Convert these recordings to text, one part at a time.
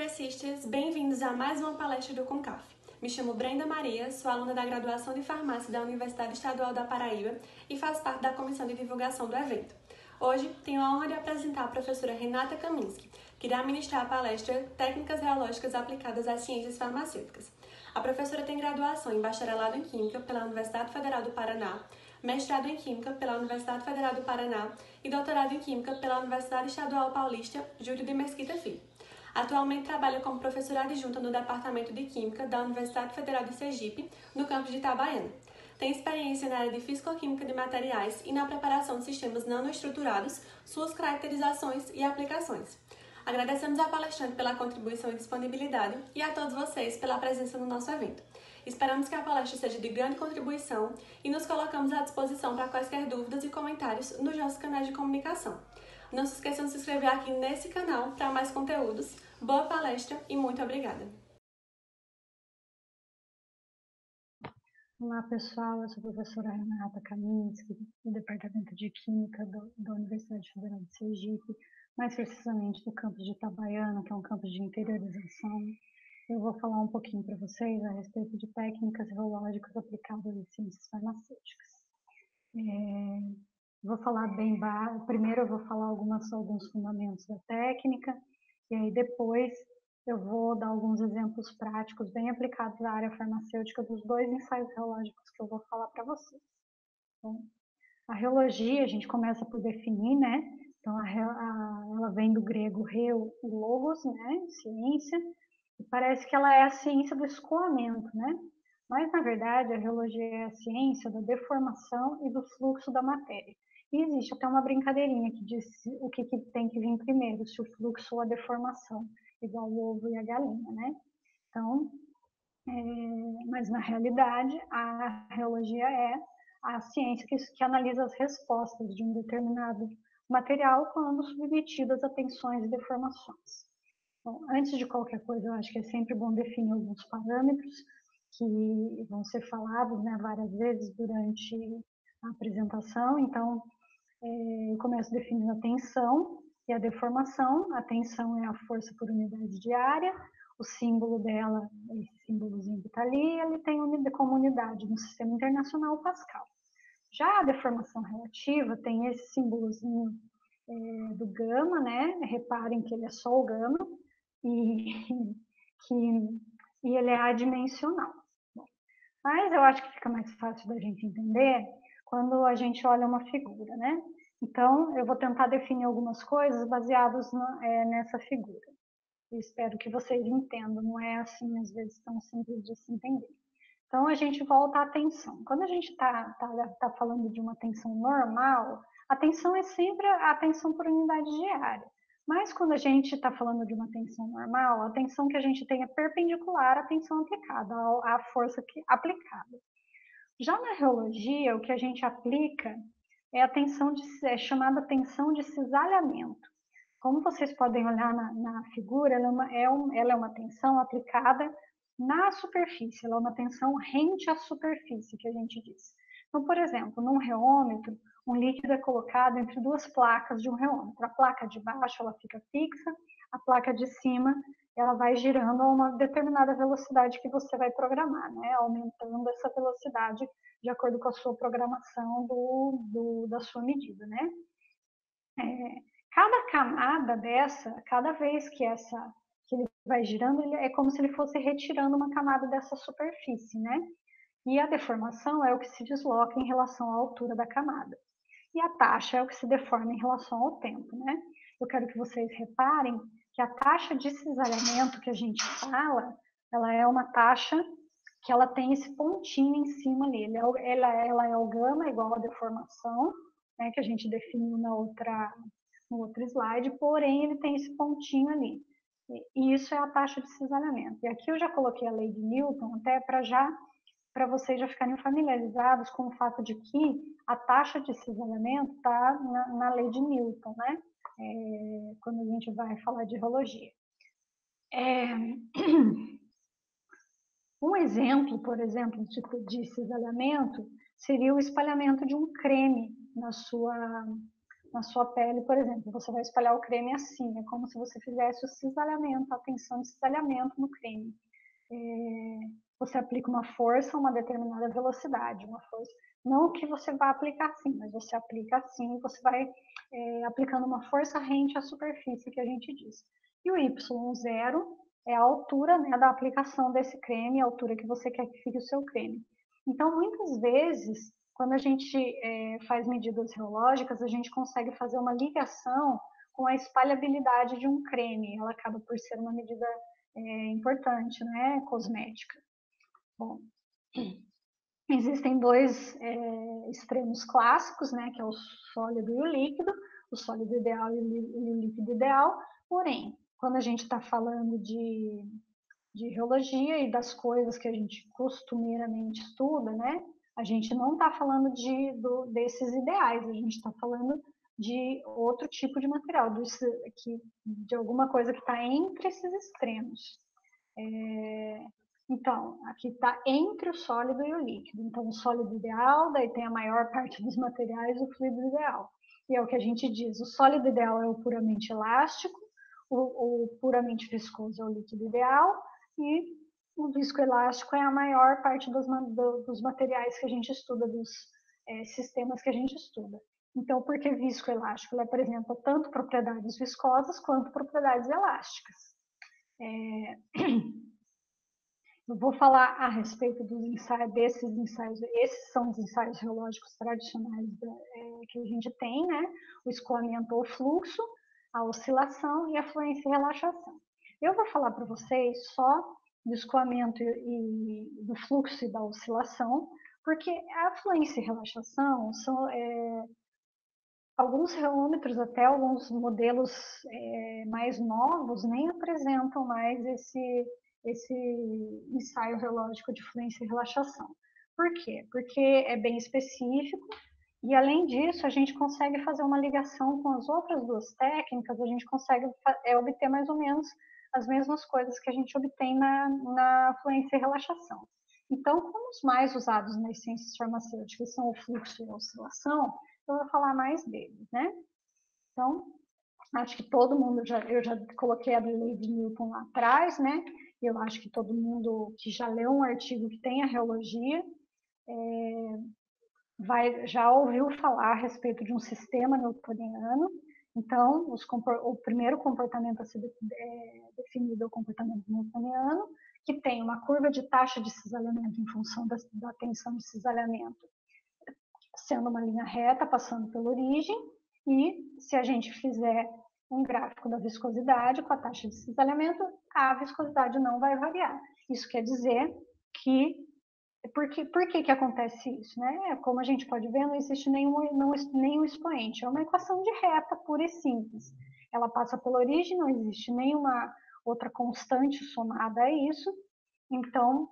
congressistas, bem-vindos a mais uma palestra do CONCAF. Me chamo Brenda Maria, sou aluna da graduação de farmácia da Universidade Estadual da Paraíba e faço parte da comissão de divulgação do evento. Hoje, tenho a honra de apresentar a professora Renata Kaminski, que irá ministrar a palestra Técnicas Reológicas Aplicadas às Ciências Farmacêuticas. A professora tem graduação em Bacharelado em Química pela Universidade Federal do Paraná, mestrado em Química pela Universidade Federal do Paraná e doutorado em Química pela Universidade Estadual Paulista Júlio de Mesquita Filho. Atualmente trabalha como professora adjunta no Departamento de Química da Universidade Federal de Sergipe, no campus de Itabaiana. Tem experiência na área de Físico-Química de materiais e na preparação de sistemas nanoestruturados, suas caracterizações e aplicações. Agradecemos à palestrante pela contribuição e disponibilidade e a todos vocês pela presença no nosso evento. Esperamos que a palestra seja de grande contribuição e nos colocamos à disposição para quaisquer dúvidas e comentários nos nossos canais de comunicação. Não se esqueçam de se inscrever aqui nesse canal para mais conteúdos. Boa palestra e muito obrigada! Olá pessoal, eu sou a professora Renata Kaminski, do Departamento de Química da Universidade Federal de Sergipe, mais precisamente do campus de Itabaiana, que é um campus de interiorização. Eu vou falar um pouquinho para vocês a respeito de técnicas reológicas aplicadas às ciências farmacêuticas. Vou falar primeiro eu vou falar alguns fundamentos da técnica, e aí depois eu vou dar alguns exemplos práticos bem aplicados à área farmacêutica dos dois ensaios reológicos que eu vou falar para vocês. Então, a reologia, a gente começa por definir, né? Então, ela vem do grego reu e logos, né? Ciência, e parece que ela é a ciência do escoamento, né? Mas, na verdade, a reologia é a ciência da deformação e do fluxo da matéria. E existe até uma brincadeirinha que diz o que tem que vir primeiro, se o fluxo ou a deformação, igual o ovo e a galinha, né? Então, mas na realidade, a reologia é a ciência que analisa as respostas de um determinado material quando submetidas a tensões e deformações. Bom, antes de qualquer coisa, eu acho que é sempre bom definir alguns parâmetros que vão ser falados, né, várias vezes durante a apresentação. Então, eu começo definindo a tensão e a deformação. A tensão é a força por unidade de área, o símbolo dela, esse símbolozinho que está ali, ele tem como unidade no Sistema Internacional o Pascal. Já a deformação relativa tem esse símbolozinho do gama, né? Reparem que ele é só o gama e ele é adimensional. Bom, mas eu acho que fica mais fácil da gente entender quando a gente olha uma figura, né? Então, eu vou tentar definir algumas coisas baseadas nessa figura. Eu espero que vocês entendam, não é assim, às vezes, tão simples de se entender. Então, a gente volta à tensão. Quando a gente tá falando de uma tensão normal, a tensão é sempre a tensão por unidade de área. Mas quando a gente está falando de uma tensão normal, a tensão que a gente tem é perpendicular à tensão aplicada, à força aplicada. Já na reologia, o que a gente aplica é a tensão chamada tensão de cisalhamento. Como vocês podem olhar na figura, ela é uma tensão aplicada na superfície, ela é uma tensão rente à superfície, que a gente diz. Então, por exemplo, num reômetro, um líquido é colocado entre duas placas de um reômetro. A placa de baixo ela fica fixa, a placa de cima ela vai girando a uma determinada velocidade que você vai programar, né? Aumentando essa velocidade de acordo com a sua programação da sua medida, né? Cada camada dessa, cada vez que ele vai girando, é como se ele fosse retirando uma camada dessa superfície, né? E a deformação é o que se desloca em relação à altura da camada. E a taxa é o que se deforma em relação ao tempo, né? Eu quero que vocês reparem que a taxa de cisalhamento que a gente fala, ela é uma taxa que ela tem esse pontinho em cima ali. Ela é o gama igual à deformação, né, que a gente definiu no outro slide, porém ele tem esse pontinho ali. E isso é a taxa de cisalhamento. E aqui eu já coloquei a lei de Newton, até para vocês já ficarem familiarizados com o fato de que a taxa de cisalhamento está na lei de Newton, né? Quando a gente vai falar de reologia. Um exemplo, por exemplo, de cisalhamento seria o espalhamento de um creme na sua pele, por exemplo, você vai espalhar o creme assim, é como se você fizesse o cisalhamento, a tensão de cisalhamento no creme. Você aplica uma força a uma determinada velocidade, uma força, não que você vá aplicar assim, mas você aplica assim, você vai aplicando uma força rente à superfície que a gente diz. E o Y0 é a altura, né, da aplicação desse creme, a altura que você quer que fique o seu creme. Então, muitas vezes, quando a gente faz medidas reológicas, a gente consegue fazer uma ligação com a espalhabilidade de um creme. Ela acaba por ser uma medida importante, né, cosmética. Bom, existem dois extremos clássicos, né, que é o sólido e o líquido, o sólido ideal e o líquido ideal. Porém, quando a gente está falando de reologia e das coisas que a gente costumeiramente estuda, né, a gente não está falando desses ideais, a gente está falando de outro tipo de material, de alguma coisa que está entre esses extremos. Então, aqui está entre o sólido e o líquido. Então, o sólido ideal, daí tem a maior parte dos materiais, o fluido ideal. E é o que a gente diz, o sólido ideal é o puramente elástico, o puramente viscoso é o líquido ideal, e o viscoelástico é a maior parte dos materiais que a gente estuda, dos sistemas que a gente estuda. Então, por que viscoelástico? Ele apresenta tanto propriedades viscosas quanto propriedades elásticas. Eu vou falar a respeito desses ensaios, esses são os ensaios reológicos tradicionais que a gente tem, né? O escoamento ou fluxo, a oscilação e a fluência e relaxação. Eu vou falar para vocês só do escoamento e do fluxo e da oscilação, porque a fluência e relaxação são alguns reômetros, até alguns modelos mais novos, nem apresentam mais esse ensaio reológico de fluência e relaxação. Por quê? Porque é bem específico e, além disso, a gente consegue fazer uma ligação com as outras duas técnicas, a gente consegue obter mais ou menos as mesmas coisas que a gente obtém na fluência e relaxação. Então, como os mais usados nas ciências farmacêuticas são o fluxo e a oscilação, eu vou falar mais deles, né? Então, acho que todo mundo, eu já coloquei a lei de Newton lá atrás, né? Eu acho que todo mundo que já leu um artigo que tem a reologia já ouviu falar a respeito de um sistema newtoniano. Então, o primeiro comportamento a ser definido é o comportamento newtoniano, que tem uma curva de taxa de cisalhamento em função da tensão de cisalhamento, sendo uma linha reta, passando pela origem, e se a gente fizer um gráfico da viscosidade com a taxa de cisalhamento, a viscosidade não vai variar. Isso quer dizer que por que acontece isso? Né? Como a gente pode ver, não existe nenhum expoente. É uma equação de reta pura e simples. Ela passa pela origem, não existe nenhuma outra constante somada a isso. Então,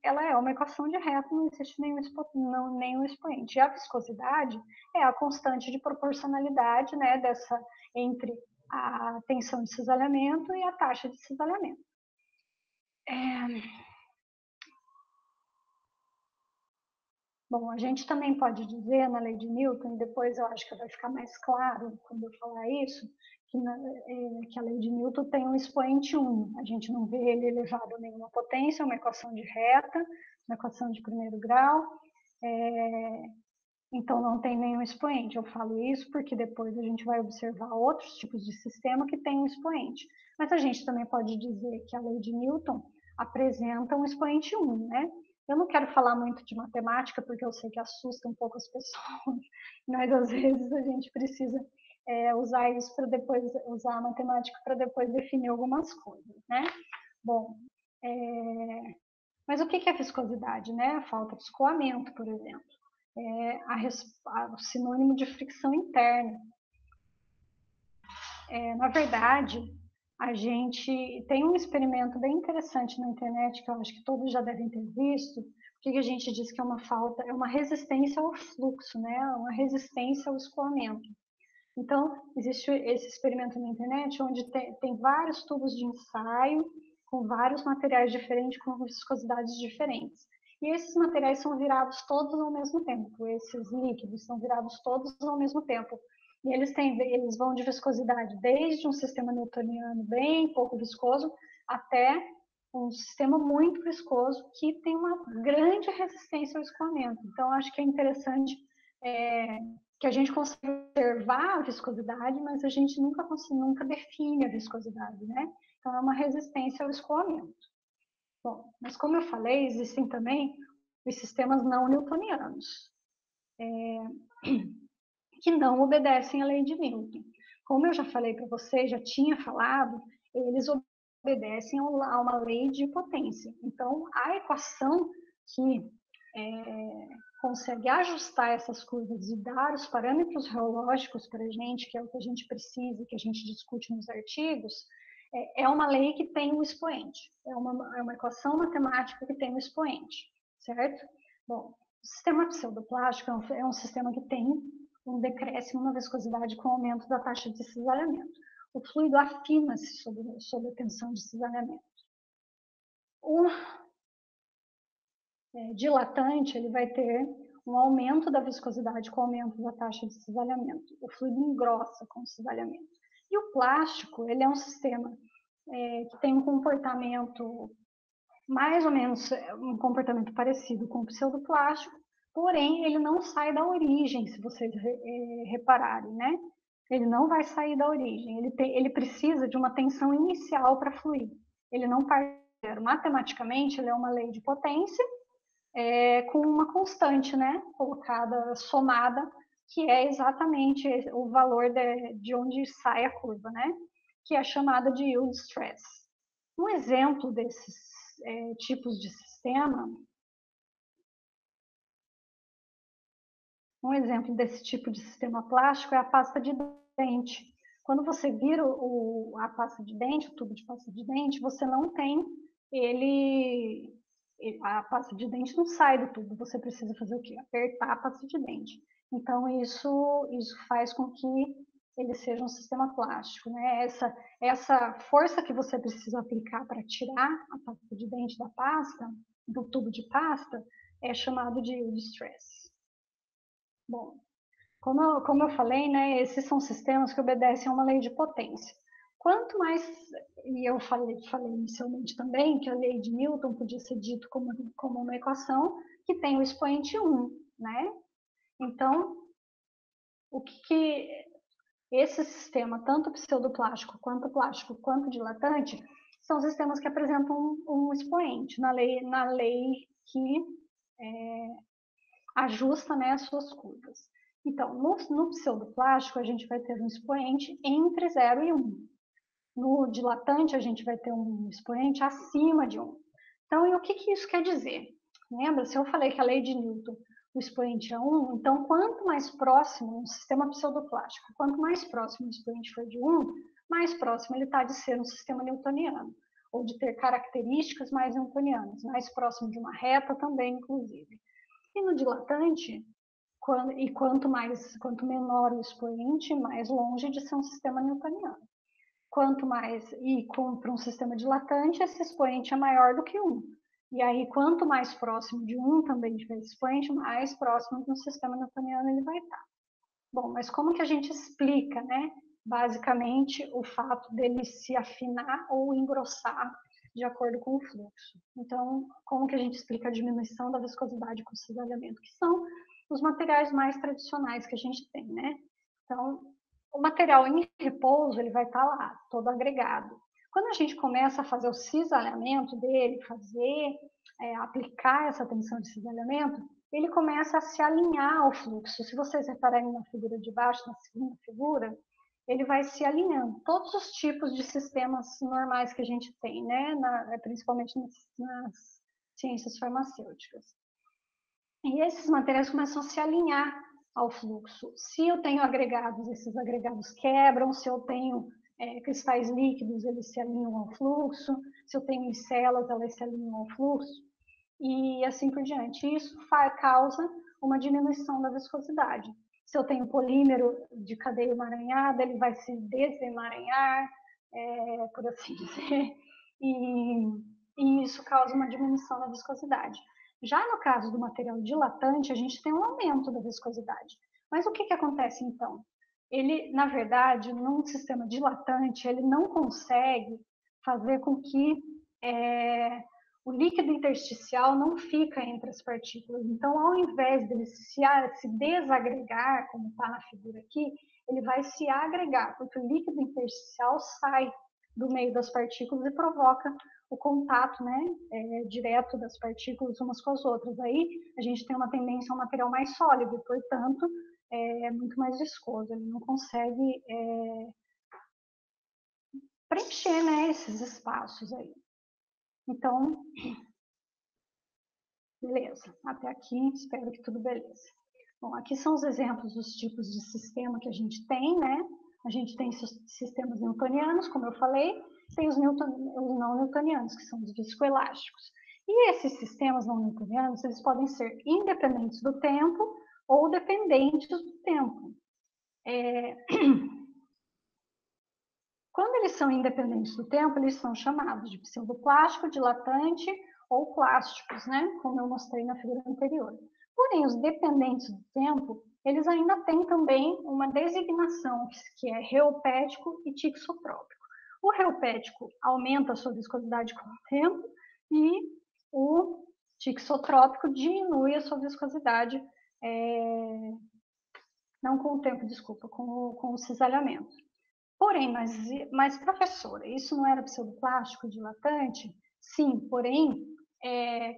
ela é uma equação de reta, não existe nenhum expoente. E a viscosidade é a constante de proporcionalidade, né, entre a tensão de cisalhamento e a taxa de cisalhamento. Bom, a gente também pode dizer na lei de Newton, depois eu acho que vai ficar mais claro quando eu falar isso, que a lei de Newton tem um expoente 1. A gente não vê ele elevado a nenhuma potência, é uma equação de reta, uma equação de primeiro grau, então não tem nenhum expoente. Eu falo isso porque depois a gente vai observar outros tipos de sistema que tem um expoente. Mas a gente também pode dizer que a lei de Newton apresenta um expoente 1, né? Eu não quero falar muito de matemática, porque eu sei que assusta um pouco as pessoas, mas às vezes a gente precisa usar isso para depois, usar a matemática para depois definir algumas coisas, né? Bom, mas o que é viscosidade, né? A falta de escoamento, por exemplo. O sinônimo de fricção interna. Na verdade, a gente tem um experimento bem interessante na internet que eu acho que todos já devem ter visto. O que a gente diz que é uma resistência ao fluxo, né? Uma resistência ao escoamento. Então, existe esse experimento na internet onde tem vários tubos de ensaio com vários materiais diferentes, com viscosidades diferentes. E esses materiais são virados todos ao mesmo tempo, esses líquidos são virados todos ao mesmo tempo. E eles vão de viscosidade desde um sistema newtoniano bem pouco viscoso até um sistema muito viscoso que tem uma grande resistência ao escoamento. Então, acho que é interessante que a gente consegue observar a viscosidade, mas a gente nunca define a viscosidade, né? Então, é uma resistência ao escoamento. Bom, mas como eu falei, existem também os sistemas não newtonianos, que não obedecem à lei de Newton. Como eu já falei para você, já tinha falado, eles obedecem a uma lei de potência. Então, a equação que consegue ajustar essas curvas e dar os parâmetros reológicos para a gente, que é o que a gente precisa, que a gente discute nos artigos, é uma lei que tem um expoente. É uma equação matemática que tem um expoente, certo? Bom, o sistema pseudoplástico é um sistema que tem um decréscimo na viscosidade com o aumento da taxa de cisalhamento. O fluido afina-se sob a tensão de cisalhamento. O dilatante, ele vai ter um aumento da viscosidade com o aumento da taxa de cisalhamento. O fluido engrossa com o cisalhamento. E o plástico, ele é um sistema que tem um comportamento mais ou menos um comportamento parecido com o pseudoplástico, porém ele não sai da origem, se vocês repararem, né? Ele não vai sair da origem, ele precisa de uma tensão inicial para fluir. Ele não parte zero. Matematicamente, ele é uma lei de potência com uma constante, né? Colocada, somada, que é exatamente o valor de onde sai a curva, né? Que é chamada de yield stress. Um exemplo desses tipos de sistema, um exemplo desse tipo de sistema plástico é a pasta de dente. Quando você vira a pasta de dente, o tubo de pasta de dente, você não tem a pasta de dente não sai do tubo, você precisa fazer o quê? Apertar a pasta de dente. Então, isso faz com que ele seja um sistema plástico, né? Essa força que você precisa aplicar para tirar a pasta de dente da pasta, do tubo de pasta, é chamado de yield stress. Bom, como eu falei, né, esses são sistemas que obedecem a uma lei de potência. Quanto mais, e eu falei inicialmente também, que a lei de Newton podia ser dito como uma equação que tem o expoente 1, né? Então, o que esse sistema, tanto pseudoplástico, quanto plástico, quanto dilatante, são sistemas que apresentam um expoente na lei que ajusta, né, as suas curvas. Então, no pseudoplástico, a gente vai ter um expoente entre 0 e 1. No dilatante, a gente vai ter um expoente acima de 1. Então, e o que isso quer dizer? Lembra, se eu falei que a lei de Newton, o expoente é 1, então quanto mais próximo, um sistema pseudoplástico, quanto mais próximo o expoente for de 1, mais próximo ele está de ser um sistema newtoniano, ou de ter características mais newtonianas, mais próximo de uma reta também, inclusive. E no dilatante, quanto menor o expoente, mais longe de ser um sistema newtoniano. Quanto mais, para um sistema dilatante, esse expoente é maior do que 1. E aí, quanto mais próximo de 1 também tiver esse expoente, mais próximo de um sistema newtoniano ele vai estar. Bom, mas como que a gente explica, né? Basicamente, o fato dele se afinar ou engrossar de acordo com o fluxo. Então, como que a gente explica a diminuição da viscosidade com o cisalhamento? Que são os materiais mais tradicionais que a gente tem, né? Então, o material em repouso, ele vai estar lá, todo agregado. Quando a gente começa a fazer o cisalhamento dele, aplicar essa tensão de cisalhamento, ele começa a se alinhar ao fluxo. Se vocês repararem na figura de baixo, na segunda figura, ele vai se alinhando. Todos os tipos de sistemas normais que a gente tem, né? Principalmente nas ciências farmacêuticas. E esses materiais começam a se alinhar ao fluxo. Se eu tenho agregados, esses agregados quebram. Se eu tenho cristais líquidos, eles se alinham ao fluxo. Se eu tenho micelas, elas se alinham ao fluxo. E assim por diante. Isso causa uma diminuição da viscosidade. Se eu tenho polímero de cadeia emaranhada, ele vai se desemaranhar, por assim dizer, e isso causa uma diminuição da viscosidade. Já no caso do material dilatante, a gente tem um aumento da viscosidade. Mas o que acontece então? Ele, na verdade, num sistema dilatante, ele não consegue fazer com que o líquido intersticial não fica entre as partículas. Então, ao invés dele se desagregar, como está na figura aqui, ele vai se agregar, porque o líquido intersticial sai do meio das partículas e provoca o contato, né, direto das partículas umas com as outras. Aí a gente tem uma tendência a um material mais sólido, e, portanto, é muito mais viscoso. Ele não consegue preencher, né, esses espaços aí. Então, beleza. Até aqui, espero que tudo beleza. Bom, aqui são os exemplos dos tipos de sistema que a gente tem, né? A gente tem sistemas newtonianos, como eu falei, tem os não newtonianos, que são os viscoelásticos. E esses sistemas não newtonianos, eles podem ser independentes do tempo ou dependentes do tempo. Quando eles são independentes do tempo, eles são chamados de pseudoplástico, dilatante ou plásticos, né? Como eu mostrei na figura anterior. Porém, os dependentes do tempo, eles ainda têm também uma designação, que é reopético e tixotrópico. O reopético aumenta a sua viscosidade com o tempo e o tixotrópico diminui a sua viscosidade, não com o tempo, desculpa, com o cisalhamento. Porém, mas professora, isso não era pseudoplástico dilatante? Sim, porém,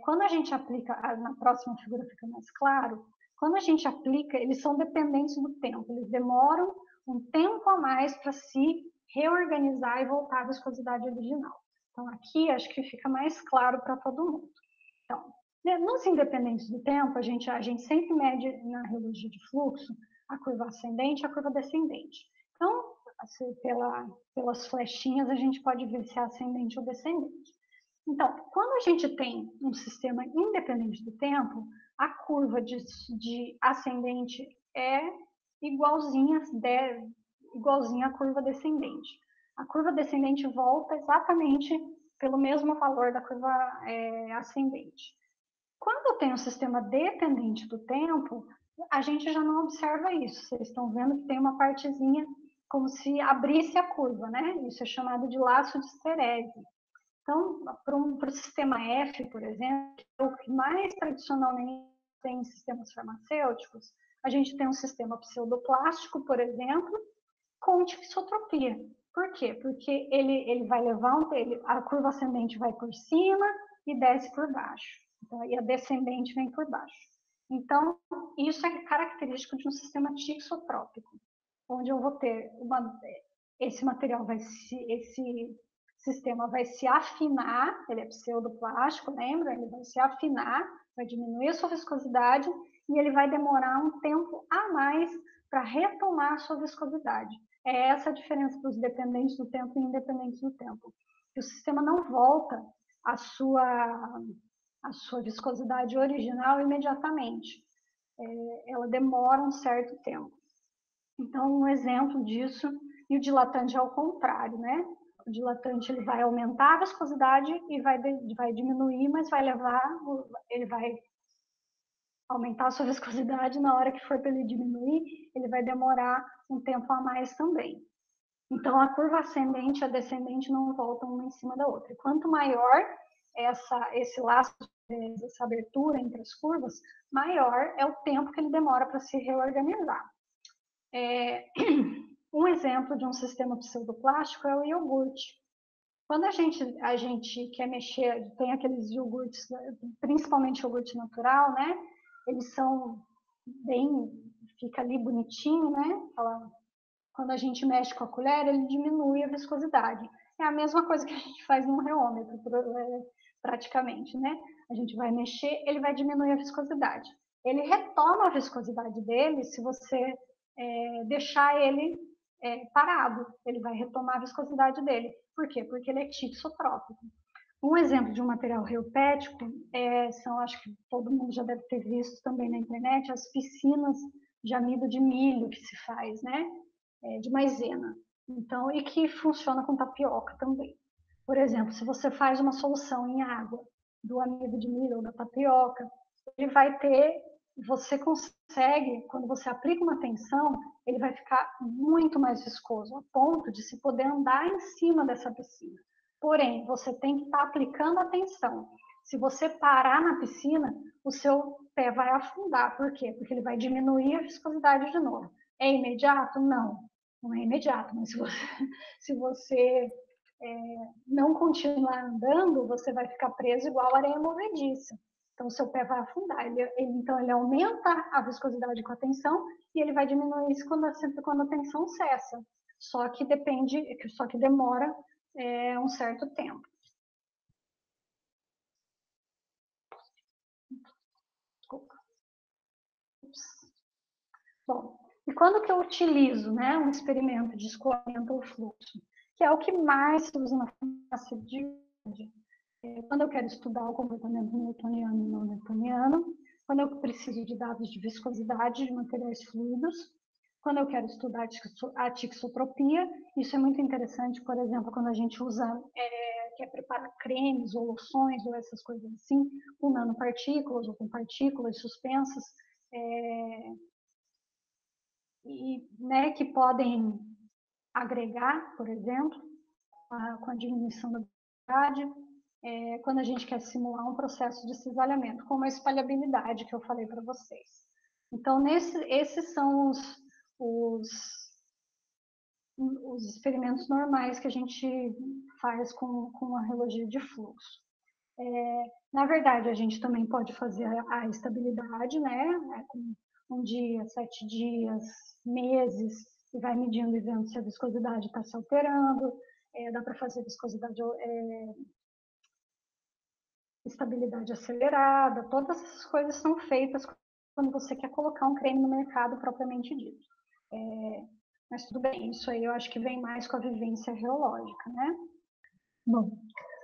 quando a gente aplica, na próxima figura fica mais claro, quando a gente aplica, eles são dependentes do tempo, eles demoram um tempo a mais para se reorganizar e voltar à viscosidade original. Então, aqui acho que fica mais claro para todo mundo. Então, nos independentes do tempo, a gente sempre mede na radiologia de fluxo a curva ascendente e a curva descendente. Então, assim, pelas flechinhas, a gente pode ver se é ascendente ou descendente. Então, quando a gente tem um sistema independente do tempo, a curva de ascendente é igualzinha à curva descendente. A curva descendente volta exatamente pelo mesmo valor da curva ascendente. Quando eu tenho um sistema dependente do tempo, a gente já não observa isso. Vocês estão vendo que tem uma partezinha como se abrisse a curva, né? Isso é chamado de laço de esterese. Então, para o sistema F, por exemplo, que é o que mais tradicionalmente tem em sistemas farmacêuticos, a gente tem um sistema pseudoplástico, por exemplo, com tixotropia. Por quê? Porque ele vai levar a curva ascendente vai por cima e desce por baixo. Então, e a descendente vem por baixo. Então, isso é característico de um sistema tixotrópico, onde eu vou ter esse material esse sistema vai se afinar, ele é pseudoplástico, lembra? Ele vai se afinar, vai diminuir a sua viscosidade e ele vai demorar um tempo a mais para retomar a sua viscosidade. É essa a diferença dos dependentes do tempo e independentes do tempo. O sistema não volta à sua viscosidade original imediatamente. Ela demora um certo tempo. Então, um exemplo disso, e o dilatante é ao contrário, né? O dilatante ele vai aumentar a viscosidade e vai diminuir, mas ele vai aumentar a sua viscosidade na hora que for para ele diminuir, ele vai demorar um tempo a mais também. Então, a curva ascendente e a descendente não voltam uma em cima da outra. E quanto maior esse laço, essa abertura entre as curvas, maior é o tempo que ele demora para se reorganizar. Um exemplo de um sistema pseudoplástico é o iogurte. Quando a gente quer mexer, tem aqueles iogurtes, principalmente iogurte natural, né? Eles são fica ali bonitinho, né? Quando a gente mexe com a colher, ele diminui a viscosidade. É a mesma coisa que a gente faz no reômetro, praticamente, né? A gente vai mexer, ele vai diminuir a viscosidade. Ele retoma a viscosidade dele se você deixar ele parado. Ele vai retomar a viscosidade dele. Por quê? Porque ele é tixotrópico. Um exemplo de um material reopético acho que todo mundo já deve ter visto também na internet, as piscinas de amido de milho que se faz, né? De maisena. Então, e que funciona com tapioca também. Por exemplo, se você faz uma solução em água do amido de milho ou da tapioca, ele vai ter, você consegue, quando você aplica uma tensão, ele vai ficar muito mais viscoso, a ponto de se poder andar em cima dessa piscina. Porém, você tem que estar aplicando a tensão. Se você parar na piscina, o seu pé vai afundar. Por quê? Porque ele vai diminuir a viscosidade de novo. É imediato? Não, não é imediato. Mas se você não continuar andando, você vai ficar preso igual areia movediça. Então, o seu pé vai afundar. Então, ele aumenta a viscosidade com a tensão e ele vai diminuir isso sempre quando a tensão cessa. Só que demora um certo tempo. Desculpa. Bom, e quando que eu utilizo, né, um experimento de escoamento ou fluxo? Que é o que mais se usa na farmácia de hoje. Quando eu quero estudar o comportamento newtoniano e não newtoniano, quando eu preciso de dados de viscosidade de materiais fluidos, quando eu quero estudar a tixotropia, isso é muito interessante, por exemplo, quando a gente usa, quer preparar cremes ou loções ou essas coisas assim, com nanopartículas ou com partículas suspensas, e, né, que podem agregar, por exemplo, com a diminuição da velocidade, quando a gente quer simular um processo de cisalhamento, como a espalhabilidade que eu falei para vocês. Então, esses são os experimentos normais que a gente faz com a relogia de fluxo. Na verdade, a gente também pode fazer a estabilidade, né? Com 1 dia, 7 dias, meses, e vai medindo e vendo se a viscosidade está se alterando. Dá para fazer viscosidade, estabilidade acelerada, todas essas coisas são feitas quando você quer colocar um creme no mercado propriamente dito. Mas tudo bem, isso aí eu acho que vem mais com a vivência reológica, né? Bom,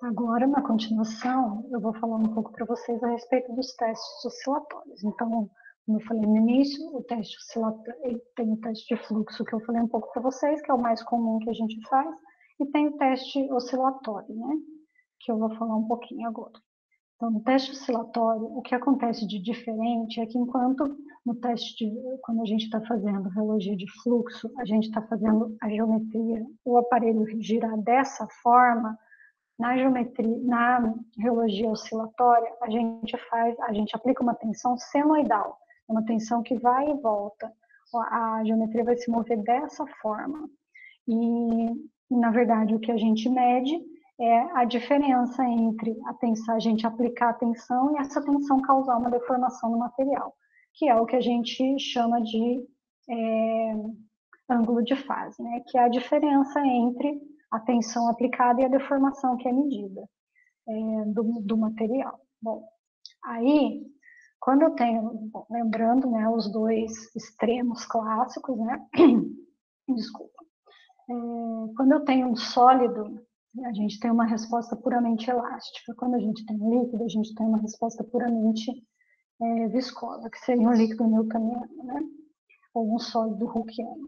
agora na continuação eu vou falar um pouco para vocês a respeito dos testes oscilatórios. Então, como eu falei no início, o teste oscilatório, tem o teste de fluxo que eu falei um pouco para vocês, que é o mais comum que a gente faz, e tem o teste oscilatório, né? Que eu vou falar um pouquinho agora. Então, no teste oscilatório, o que acontece de diferente é que enquanto no quando a gente está fazendo relogia de fluxo, a gente está fazendo a geometria, o aparelho girar dessa forma, na relogia oscilatória, a gente aplica uma tensão senoidal, uma tensão que vai e volta. A geometria vai se mover dessa forma. E, na verdade, o que a gente mede é a diferença entre a gente aplicar a tensão e essa tensão causar uma deformação no material, que é o que a gente chama de ângulo de fase, né? Que é a diferença entre a tensão aplicada e a deformação que é medida do material. Bom, aí, quando eu tenho, lembrando, né, os dois extremos clássicos, né? Desculpa. Quando eu tenho um sólido, a gente tem uma resposta puramente elástica. Quando a gente tem um líquido, a gente tem uma resposta puramente viscosa, que seria um líquido newtoniano, né? Ou um sólido hookeano.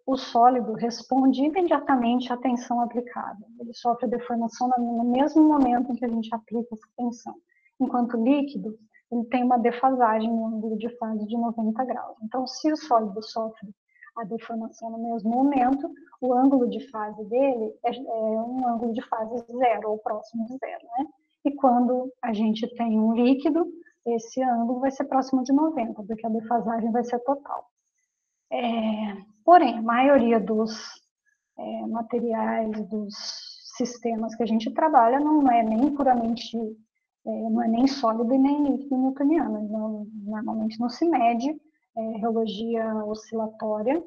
O sólido responde imediatamente à tensão aplicada. Ele sofre a deformação no mesmo momento em que a gente aplica essa tensão. Enquanto o líquido, ele tem uma defasagem no ângulo de fase de 90 graus. Então, se o sólido sofre a deformação no mesmo momento, o ângulo de fase dele é um ângulo de fase zero, ou próximo de zero, né? E quando a gente tem um líquido, esse ângulo vai ser próximo de 90, porque a defasagem vai ser total. Porém, a maioria dos materiais, dos sistemas que a gente trabalha não é nem puramente, não é nem sólido e nem líquido newtoniano. Normalmente não se mede reologia oscilatória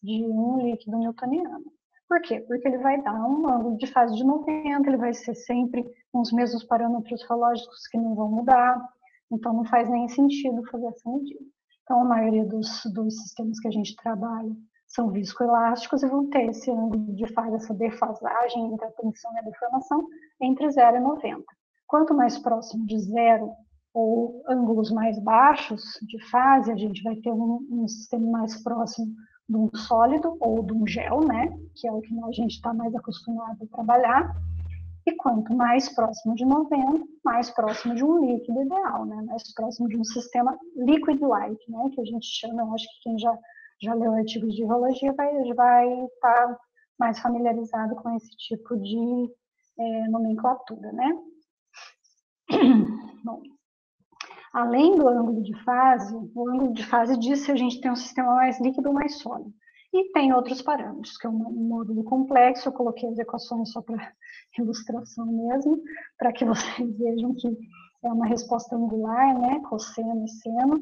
de um líquido newtoniano. Por quê? Porque ele vai dar um ângulo de fase de 90, ele vai ser sempre com os mesmos parâmetros reológicos que não vão mudar, então não faz nem sentido fazer essa medida. Então, a maioria dos sistemas que a gente trabalha são viscoelásticos e vão ter esse ângulo de fase, essa defasagem entre a tensão e a deformação entre 0 e 90. Quanto mais próximo de zero ou ângulos mais baixos de fase, a gente vai ter um sistema mais próximo de um sólido ou de um gel, né? Que é o que a gente está mais acostumado a trabalhar. E quanto mais próximo de 90, mais próximo de um líquido ideal, né? Mais próximo de um sistema liquid-like, né? Que a gente chama, eu acho que quem já leu artigos de virologia vai estar mais familiarizado com esse tipo de nomenclatura, né? Bom, além do ângulo de fase, o ângulo de fase diz se a gente tem um sistema mais líquido ou mais sólido. E tem outros parâmetros, que é um módulo complexo, eu coloquei as equações só para ilustração mesmo, para que vocês vejam que é uma resposta angular, né, cosseno e seno,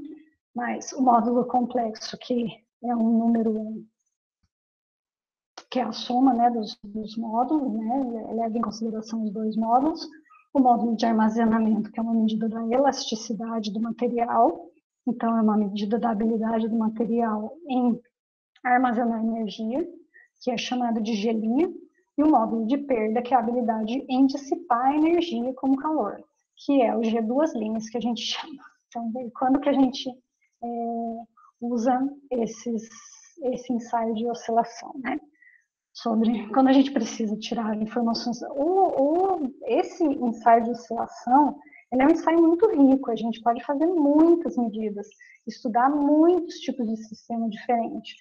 mas o módulo complexo, que é um número que é a soma, né, dos módulos, né, leva em consideração os dois módulos, o módulo de armazenamento, que é uma medida da elasticidade do material, então é uma medida da habilidade do material em armazenar energia, que é chamado de G', e o módulo de perda, que é a habilidade em dissipar a energia como calor, que é o G2' que a gente chama. Então, quando que a gente usa esse ensaio de oscilação, né? Sobre quando a gente precisa tirar informações. Esse ensaio de oscilação, ele é um ensaio muito rico, a gente pode fazer muitas medidas, estudar muitos tipos de sistema diferentes.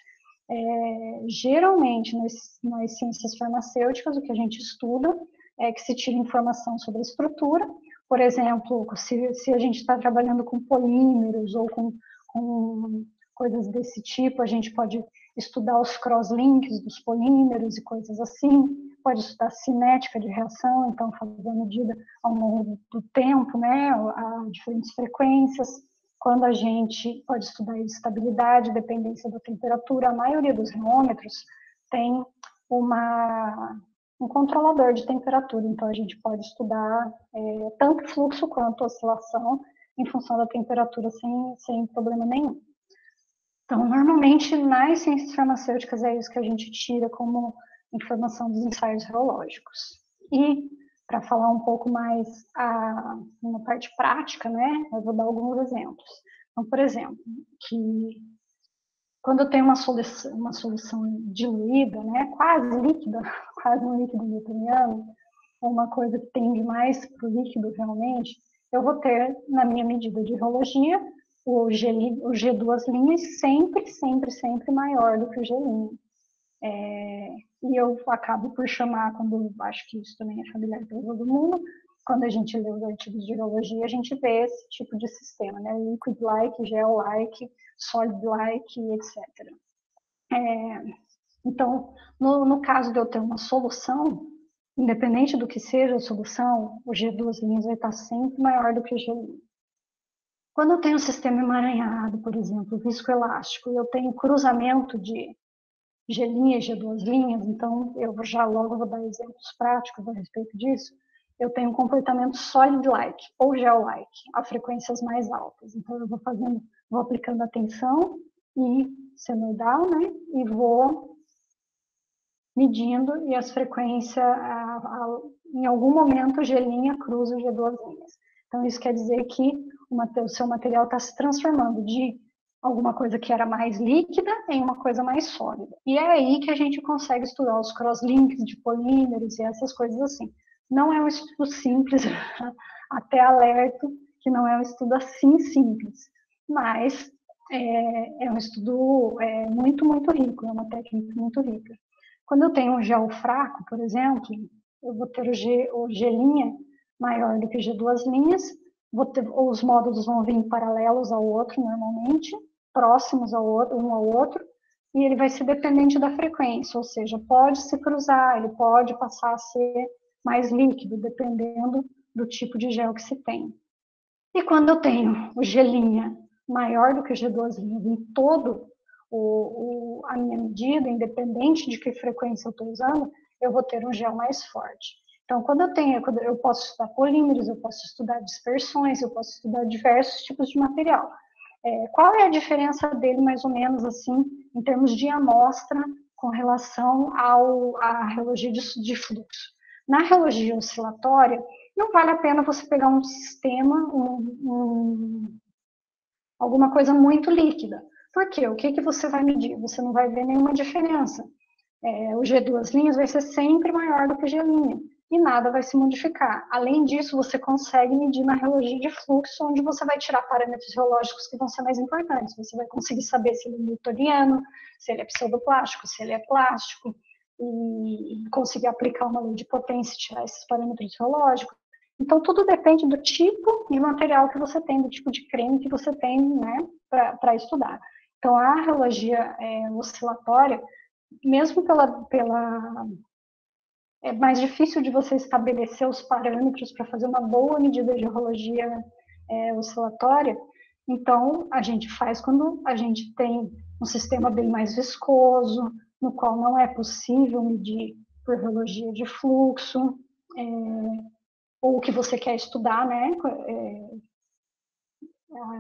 Geralmente, nas ciências farmacêuticas, o que a gente estuda é que se tira informação sobre a estrutura. Por exemplo, se a gente está trabalhando com polímeros ou com coisas desse tipo, a gente pode estudar os crosslinks dos polímeros e coisas assim, pode estudar cinética de reação, então fazer a medida ao longo do tempo, né, a diferentes frequências. Quando a gente pode estudar estabilidade, dependência da temperatura, a maioria dos reômetros tem um controlador de temperatura, então a gente pode estudar tanto fluxo quanto oscilação em função da temperatura sem problema nenhum. Então, normalmente, nas ciências farmacêuticas é isso que a gente tira como informação dos ensaios reológicos. E, para falar um pouco mais uma parte prática, né, eu vou dar alguns exemplos. Então, por exemplo, que quando eu tenho uma solução diluída, né, quase líquida, quase um líquido newtoniano, ou uma coisa que tende mais para o líquido realmente, eu vou ter, na minha medida de reologia, o G2' sempre maior do que o G'. E eu acabo por chamar, quando eu acho que isso também é familiar para todo mundo, quando a gente lê os artigos de virologia, a gente vê esse tipo de sistema, né? Liquid-like, gel-like, solid-like, etc. Então, no caso de eu ter uma solução, independente do que seja a solução, o G2' vai estar sempre maior do que o G'. Quando eu tenho um sistema emaranhado, por exemplo, viscoelástico, eu tenho cruzamento de G' e G2', então eu já logo vou dar exemplos práticos a respeito disso. Eu tenho um comportamento solid-like ou gel-like, a frequências mais altas. Então eu vou aplicando a tensão e senoidal, né? E vou medindo e as frequências, em algum momento, o G' cruza o G2'. Então isso quer dizer que o seu material está se transformando de alguma coisa que era mais líquida em uma coisa mais sólida. E é aí que a gente consegue estudar os crosslinks de polímeros e essas coisas assim. Não é um estudo simples, até alerto que não é um estudo assim simples, mas é um estudo muito rico, é uma técnica muito rica. Quando eu tenho um gel fraco, por exemplo, eu vou ter o G' maior do que G2', os módulos vão vir paralelos ao outro normalmente, próximos um ao outro, e ele vai ser dependente da frequência, ou seja, pode se cruzar, ele pode passar a ser mais líquido, dependendo do tipo de gel que se tem. E quando eu tenho o G' maior do que o G2' em todo a minha medida, independente de que frequência eu estou usando, eu vou ter um gel mais forte. Então, quando eu posso estudar polímeros, eu posso estudar dispersões, eu posso estudar diversos tipos de material. Qual é a diferença dele, mais ou menos, assim, em termos de amostra com relação à reologia de fluxo? Na reologia oscilatória, não vale a pena você pegar um sistema, alguma coisa muito líquida. Por quê? O que você vai medir? Você não vai ver nenhuma diferença. O G2' vai ser sempre maior do que o G'. e nada vai se modificar. Além disso, você consegue medir na relogia de fluxo, onde você vai tirar parâmetros geológicos que vão ser mais importantes. Você vai conseguir saber se ele é newtoniano, se ele é pseudoplástico, se ele é plástico, e conseguir aplicar uma lei de potência e tirar esses parâmetros geológicos. Então, tudo depende do tipo de material que você tem, do tipo de creme que você tem, né, para estudar. Então, a reologia oscilatória, mesmo é mais difícil de você estabelecer os parâmetros para fazer uma boa medida de geologia oscilatória. Então, a gente faz quando a gente tem um sistema bem mais viscoso, no qual não é possível medir por geologia de fluxo, ou que você quer estudar, né,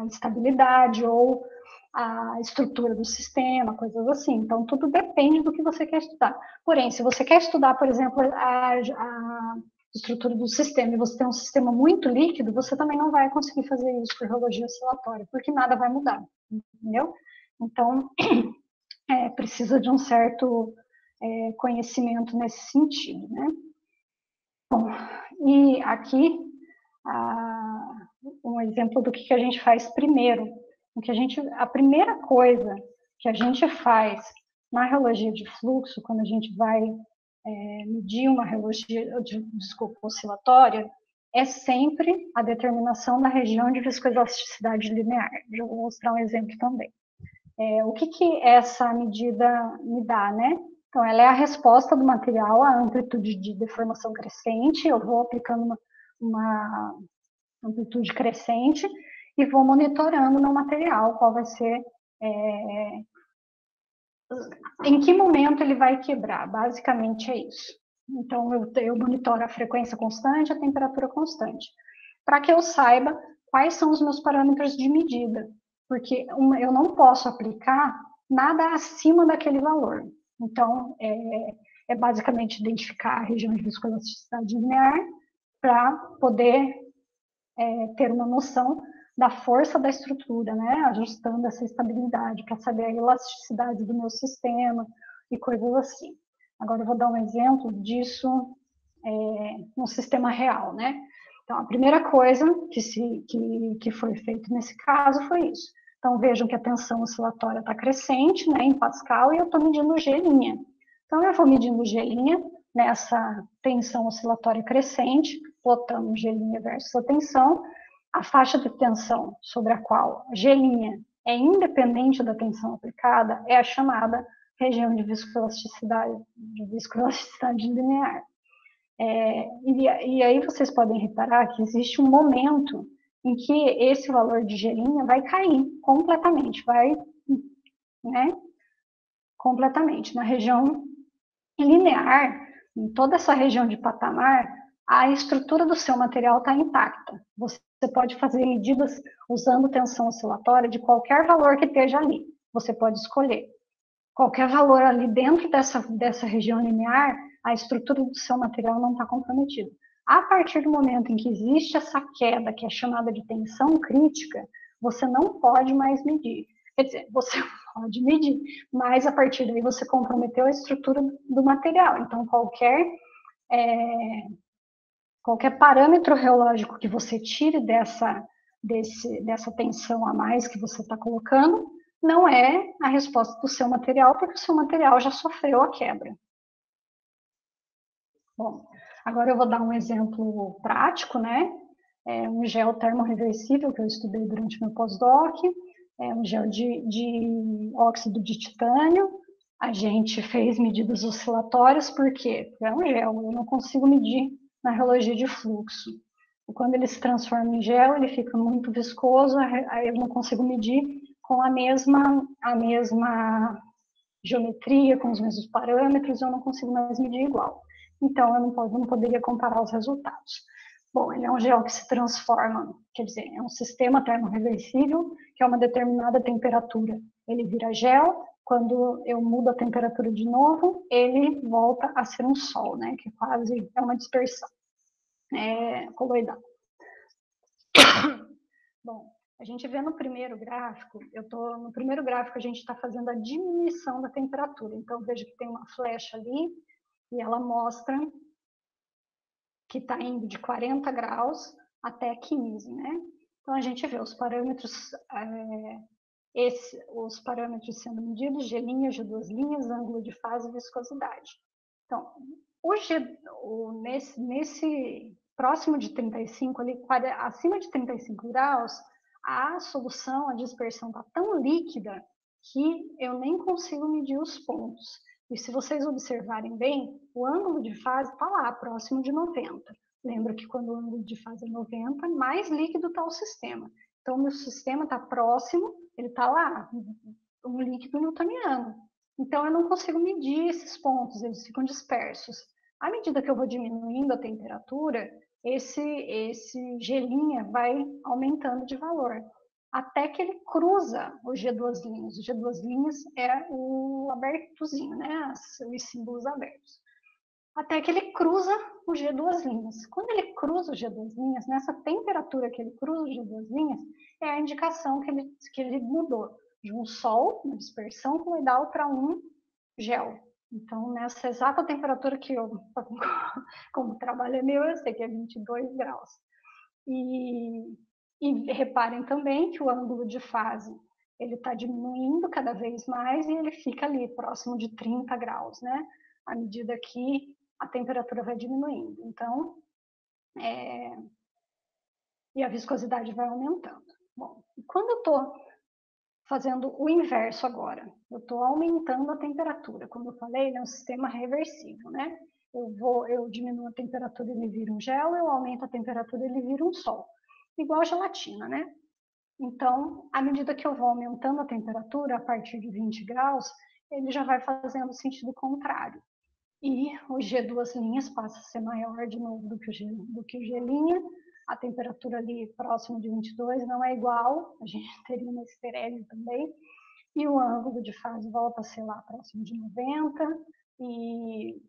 a estabilidade ou a estrutura do sistema, coisas assim. Então, tudo depende do que você quer estudar. Porém, se você quer estudar, por exemplo, a estrutura do sistema e você tem um sistema muito líquido, você também não vai conseguir fazer isso por geologia oscilatória, porque nada vai mudar, entendeu? Então, precisa de um certo conhecimento nesse sentido, né? Bom, e aqui um exemplo do que a gente faz primeiro. A primeira coisa que a gente faz na reologia de fluxo, quando a gente vai medir uma reologia, desculpa, oscilatória, é sempre a determinação da região de viscoelasticidade linear. Eu vou mostrar um exemplo também. O que essa medida me dá, né? Então, ela é a resposta do material à amplitude de deformação crescente. Eu vou aplicando uma amplitude crescente e vou monitorando no material qual vai ser, em que momento ele vai quebrar. Basicamente é isso. Então, eu monitoro a frequência constante, a temperatura constante, para que eu saiba quais são os meus parâmetros de medida, porque eu não posso aplicar nada acima daquele valor. Então, é basicamente identificar a região de viscoelasticidade linear para poder ter uma noção da força da estrutura, né? Ajustando essa estabilidade para saber a elasticidade do meu sistema e coisas assim. Agora eu vou dar um exemplo disso no sistema real, né? Então, a primeira coisa que foi feito nesse caso foi isso. Então, vejam que a tensão oscilatória está crescente, né, em Pascal, e eu estou medindo G'. Então, eu vou medindo G' nessa tensão oscilatória crescente, plotando G' versus a tensão. A faixa de tensão sobre a qual G' é independente da tensão aplicada é a chamada região de viscoelasticidade linear. E aí vocês podem reparar que existe um momento em que esse valor de G' vai cair completamente, né, completamente. Na região linear, em toda essa região de patamar, a estrutura do seu material está intacta. Você pode fazer medidas usando tensão oscilatória de qualquer valor que esteja ali. Você pode escolher. Qualquer valor ali dentro dessa região linear, a estrutura do seu material não está comprometida. A partir do momento em que existe essa queda, que é chamada de tensão crítica, você não pode mais medir. Quer dizer, você pode medir, mas a partir daí você comprometeu a estrutura do material. Então, qualquer parâmetro reológico que você tire dessa tensão a mais que você está colocando, não é a resposta do seu material, porque o seu material já sofreu a quebra. Bom, agora eu vou dar um exemplo prático, né? Um gel termorreversível que eu estudei durante meu pós-doc, um gel de óxido de titânio. A gente fez medidas oscilatórias, por quê? Porque é um gel, eu não consigo medir na reologia de fluxo. E quando ele se transforma em gel, ele fica muito viscoso, aí eu não consigo medir com a mesma geometria, com os mesmos parâmetros, eu não consigo mais medir igual. Então, eu não poderia comparar os resultados. Bom, ele é um gel que se transforma, quer dizer, é um sistema termorreversível, que é uma determinada temperatura. Ele vira gel, quando eu mudo a temperatura de novo, ele volta a ser um sol, né, que quase é uma dispersão coloidal. Bom, a gente vê no primeiro gráfico, no primeiro gráfico a gente está fazendo a diminuição da temperatura. Então, veja que tem uma flecha ali e ela mostra que está indo de 40 graus até 15, né? Então, a gente vê os parâmetros, os parâmetros sendo medidos, G', G2', ângulo de fase e viscosidade. Então, nesse próximo de 35, ali, acima de 35 graus, a solução, a dispersão está tão líquida que eu nem consigo medir os pontos. E se vocês observarem bem, o ângulo de fase está lá, próximo de 90. Lembra que quando o ângulo de fase é 90, mais líquido está o sistema. Então, o meu sistema está próximo, ele está lá, um líquido newtoniano. Então, eu não consigo medir esses pontos, eles ficam dispersos. À medida que eu vou diminuindo a temperatura, esse G' vai aumentando de valor, até que ele cruza o G2'. O G2' é o abertozinho, né? Os símbolos abertos. Até que ele cruza o G2'. Quando ele cruza o G2', nessa temperatura que ele cruza o G2', é a indicação que ele mudou de um Sol, uma dispersão colloidal, para um gel. Então, nessa exata temperatura que eu, como o trabalho é meu, eu sei que é 22 graus. E reparem também que o ângulo de fase ele está diminuindo cada vez mais e ele fica ali próximo de 30 graus, né? À medida que a temperatura vai diminuindo. Então, e a viscosidade vai aumentando. Bom, quando eu estou fazendo o inverso agora, eu estou aumentando a temperatura. Como eu falei, ele é um sistema reversível, né? Eu diminuo a temperatura, ele vira um gel, eu aumento a temperatura, ele vira um sol. Igual a gelatina, né? Então, à medida que eu vou aumentando a temperatura, a partir de 20 graus, ele já vai fazendo o sentido contrário. E o G2' passa a ser maior de novo do que o G'. A temperatura ali próximo de 22 não é igual, a gente teria uma estérese também. E o ângulo de fase volta a ser lá próximo de 90 e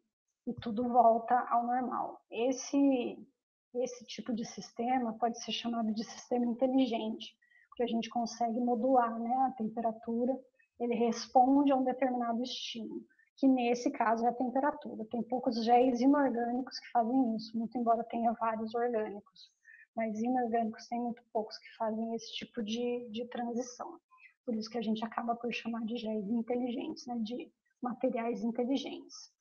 tudo volta ao normal. Esse tipo de sistema pode ser chamado de sistema inteligente, porque a gente consegue modular, né, a temperatura, ele responde a um determinado estímulo, que nesse caso é a temperatura. Tem poucos géis inorgânicos que fazem isso, muito embora tenha vários orgânicos, mas inorgânicos tem muito poucos que fazem esse tipo de transição. Por isso que a gente acaba por chamar de géis inteligentes, né, de materiais inteligentes.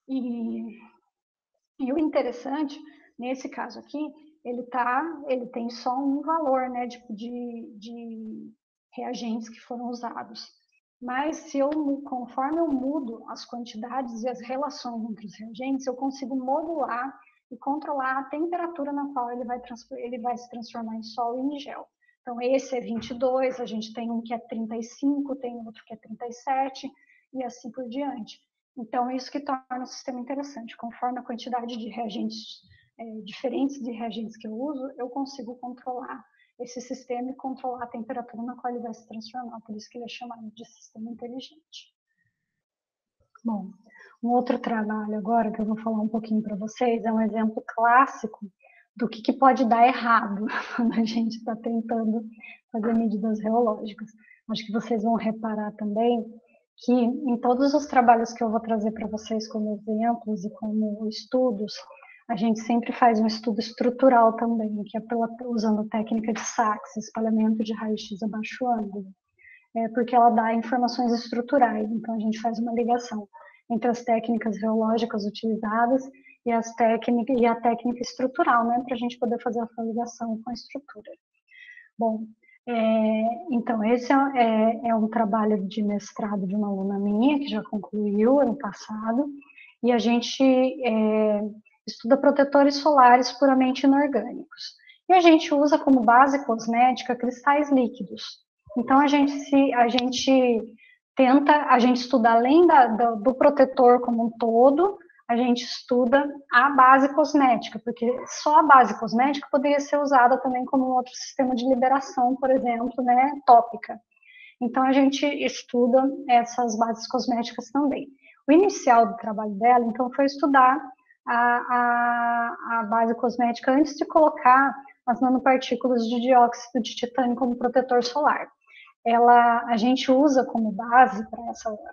E o interessante, nesse caso aqui, ele tem só um valor, né, de reagentes que foram usados. Mas conforme eu mudo as quantidades e as relações entre os reagentes, eu consigo modular e controlar a temperatura na qual ele vai se transformar em sol e em gel. Então, esse é 22, a gente tem um que é 35, tem outro que é 37, e assim por diante. Então, isso que torna o sistema interessante. Conforme a quantidade de reagentes, diferentes de reagentes que eu uso, eu consigo controlar esse sistema e controlar a temperatura na qual ele vai se transformar. Por isso que ele é chamado de sistema inteligente. Bom, um outro trabalho agora que eu vou falar um pouquinho para vocês é um exemplo clássico do que pode dar errado quando a gente está tentando fazer medidas reológicas. Acho que vocês vão reparar também que em todos os trabalhos que eu vou trazer para vocês como exemplos e como estudos, a gente sempre faz um estudo estrutural também, que é usando a técnica de Sachs, espalhamento de raio-x a baixo ângulo, porque ela dá informações estruturais, então a gente faz uma ligação entre as técnicas geológicas utilizadas e a técnica estrutural, né, para a gente poder fazer essa ligação com a estrutura. Bom, então esse é um trabalho de mestrado de uma aluna minha, que já concluiu ano passado, e a gente estuda protetores solares puramente inorgânicos. E a gente usa como base cosmética cristais líquidos. Então, a gente estuda além do protetor como um todo, a gente estuda a base cosmética, porque só a base cosmética poderia ser usada também como um outro sistema de liberação, por exemplo, né, tópica. Então, a gente estuda essas bases cosméticas também. O inicial do trabalho dela, então, foi estudar a base cosmética antes de colocar as nanopartículas de dióxido de titânio como protetor solar. A gente usa como base,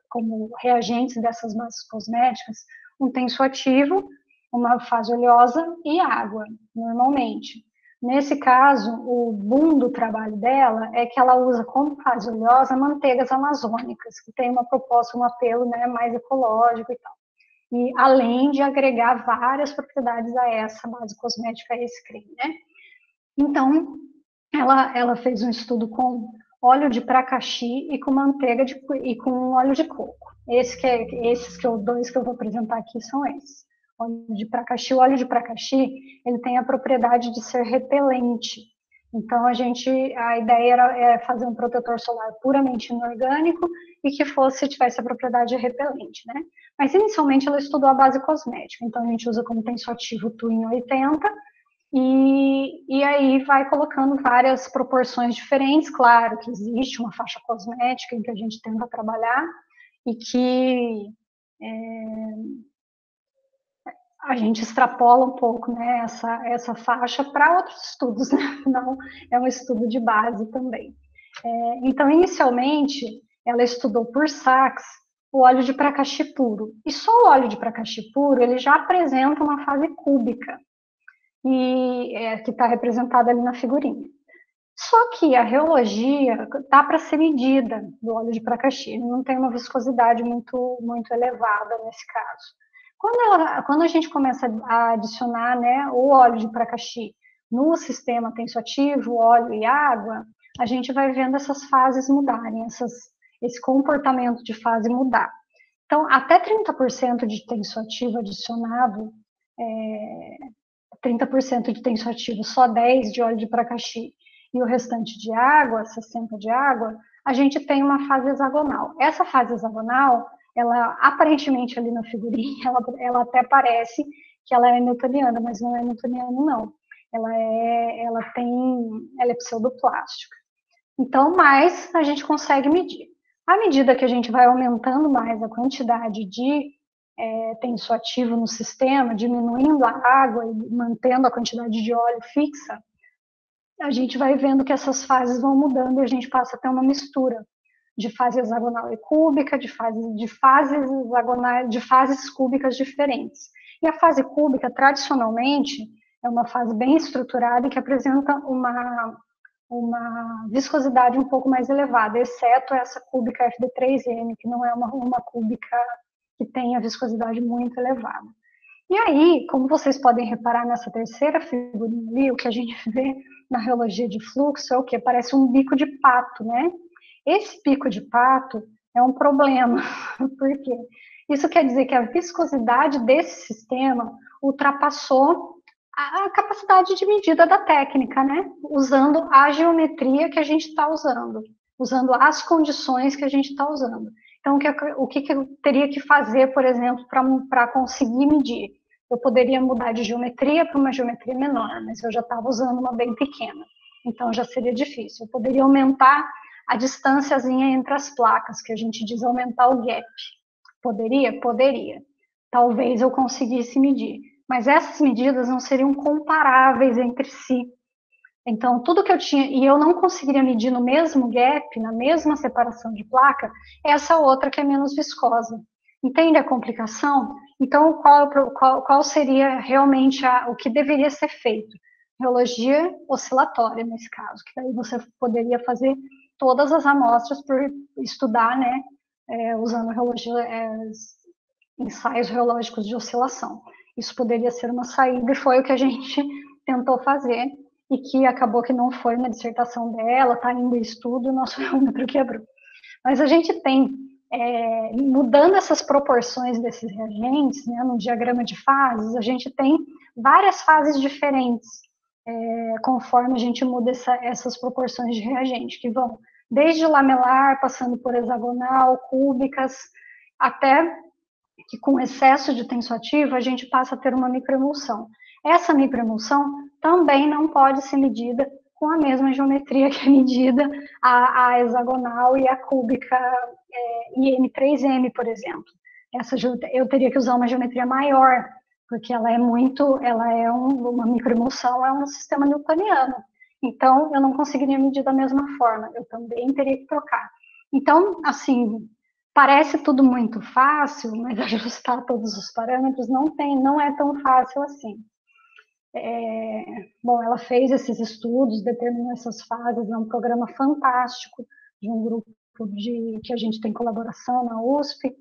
como reagentes dessas bases cosméticas, um tensoativo, uma fase oleosa e água, normalmente. Nesse caso, o boom do trabalho dela é que ela usa como fase oleosa manteigas amazônicas, que tem uma proposta, um apelo, né, mais ecológico e tal. E além de agregar várias propriedades a essa base cosmética, a esse creme, né? Então, ela fez um estudo com óleo de pracaxi e com e com óleo de coco. Esses que dois que eu vou apresentar aqui são esses. O óleo de pracaxi, ele tem a propriedade de ser repelente. Então, a ideia era fazer um protetor solar puramente inorgânico e que tivesse a propriedade repelente, né? Mas, inicialmente, ela estudou a base cosmética. Então, a gente usa como tensoativo o Twin 80, e aí vai colocando várias proporções diferentes. Claro que existe uma faixa cosmética em que a gente tenta trabalhar e que a gente extrapola um pouco, né, essa faixa para outros estudos, né? Não é um estudo de base também. Então, inicialmente, ela estudou por Sachs o óleo de pracaxi puro. E só o óleo de pracaxi puro, ele já apresenta uma fase cúbica, que está representada ali na figurinha. Só que a reologia dá para ser medida do óleo de pracaxi, ele não tem uma viscosidade muito elevada nesse caso. Quando a gente começa a adicionar, né, o óleo de pracaxi no sistema tensoativo, óleo e água, a gente vai vendo essas fases mudarem, esse comportamento de fase mudar. Então, até 30% de tensoativo adicionado, 30% de tensoativo, só 10% de óleo de pracaxi e o restante de água, 60% de água, a gente tem uma fase hexagonal. Essa fase hexagonal, ela aparentemente ali na figurinha, ela até parece que ela é newtoniana, mas não é newtoniana não. Ela é pseudoplástica. Então, mais a gente consegue medir. À medida que a gente vai aumentando mais a quantidade de tensoativo no sistema, diminuindo a água e mantendo a quantidade de óleo fixa, a gente vai vendo que essas fases vão mudando e a gente passa a ter uma mistura de fase hexagonal e cúbica, de fases hexagonais, de fases cúbicas diferentes. E a fase cúbica, tradicionalmente, é uma fase bem estruturada e que apresenta uma viscosidade um pouco mais elevada, exceto essa cúbica FD3M, que não é uma cúbica que tem a viscosidade muito elevada. E aí, como vocês podem reparar nessa terceira figurinha ali, o que a gente vê na reologia de fluxo é o que? Parece um bico de pato, né? Esse bico de pato é um problema, porque isso quer dizer que a viscosidade desse sistema ultrapassou a capacidade de medida da técnica, né? Usando a geometria que a gente está usando as condições que a gente está usando. Então, o que eu teria que fazer, por exemplo, para conseguir medir? Eu poderia mudar de geometria para uma geometria menor, mas eu já estava usando uma bem pequena, então já seria difícil. Eu poderia aumentar a distânciazinha entre as placas, que a gente diz aumentar o gap. Poderia? Poderia. Talvez eu conseguisse medir, mas essas medidas não seriam comparáveis entre si. Então, tudo que eu tinha, e eu não conseguiria medir no mesmo gap, na mesma separação de placa, essa outra que é menos viscosa. Entende a complicação? Então, qual seria realmente o que deveria ser feito? Reologia oscilatória, nesse caso, que daí você poderia fazer todas as amostras por estudar, né, usando ensaios reológicos de oscilação. Isso poderia ser uma saída e foi o que a gente tentou fazer e que acabou que não foi na dissertação dela, está ainda em estudo, o nosso reômetro quebrou. Mas a gente tem, mudando essas proporções desses reagentes, né, no diagrama de fases, a gente tem várias fases diferentes, conforme a gente muda essas proporções de reagente, que vão desde lamelar, passando por hexagonal, cúbicas, até que com excesso de tensoativo a gente passa a ter uma microemulsão. Essa microemulsão também não pode ser medida com a mesma geometria que é medida a hexagonal e a cúbica IM3M, por exemplo. Eu teria que usar uma geometria maior, porque ela é uma microemulsão, é um sistema newtoniano. Então, eu não conseguiria medir da mesma forma, eu também teria que trocar. Então, assim, Parece tudo muito fácil, mas ajustar todos os parâmetros não é tão fácil assim. Bom, ela fez esses estudos, determinou essas fases, é um programa fantástico de um grupo que a gente tem colaboração na USP,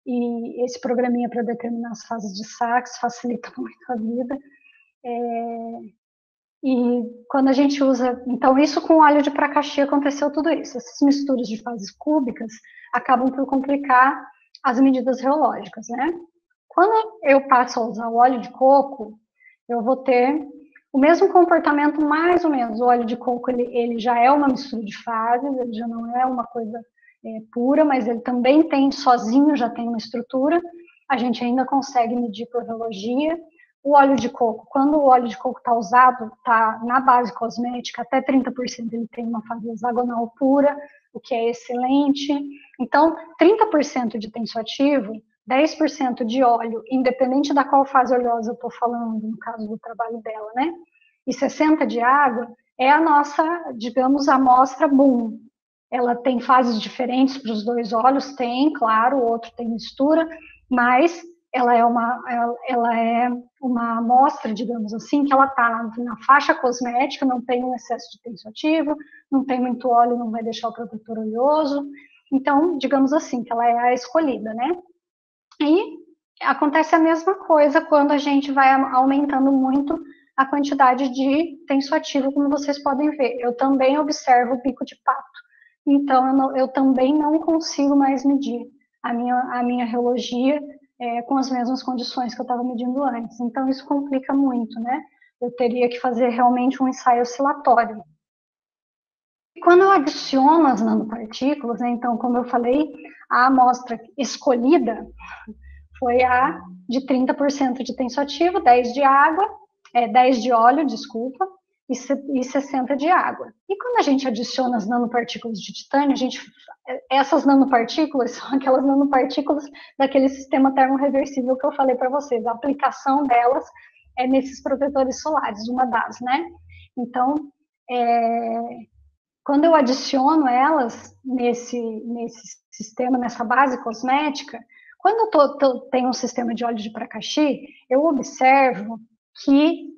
e esse programinha para determinar as fases de sax facilita muito a vida. E quando a gente usa, então isso com óleo de pracaxi aconteceu tudo isso. Essas misturas de fases cúbicas acabam por complicar as medidas reológicas, né? Quando eu passo a usar o óleo de coco, eu vou ter o mesmo comportamento, mais ou menos. O óleo de coco ele já é uma mistura de fases, ele já não é uma coisa pura, mas ele também tem, sozinho, já tem uma estrutura. A gente ainda consegue medir por reologia. O óleo de coco, quando o óleo de coco está usado, está na base cosmética, até 30% ele tem uma fase hexagonal pura, o que é excelente. Então, 30% de tensoativo, 10% de óleo, independente da qual fase oleosa eu estou falando, no caso do trabalho dela, né? E 60% de água é a nossa, digamos, amostra boom. Ela tem fases diferentes para os dois óleos, tem, claro, o outro tem mistura, mas ela é uma amostra, digamos assim, que ela está na faixa cosmética, não tem um excesso de tensoativo, não tem muito óleo, não vai deixar o protetor oleoso. Então, digamos assim, que ela é a escolhida, né? E acontece a mesma coisa quando a gente vai aumentando muito a quantidade de tensoativo, como vocês podem ver. Eu também observo o bico de pato. Então, eu também não consigo mais medir a minha reologia com as mesmas condições que eu estava medindo antes. Então, isso complica muito, né? Eu teria que fazer realmente um ensaio oscilatório. E quando eu adiciono as nanopartículas, né, então, como eu falei, a amostra escolhida foi a de 30% de tensoativo, 10 de água, 10 de óleo, desculpa, e 60 de água. E quando a gente adiciona as nanopartículas de titânio, essas nanopartículas são aquelas nanopartículas daquele sistema termorreversível que eu falei para vocês. A aplicação delas é nesses protetores solares, uma das, né? Então, quando eu adiciono elas nesse sistema, nessa base cosmética, quando eu tenho um sistema de óleo de pracaxi, eu observo que,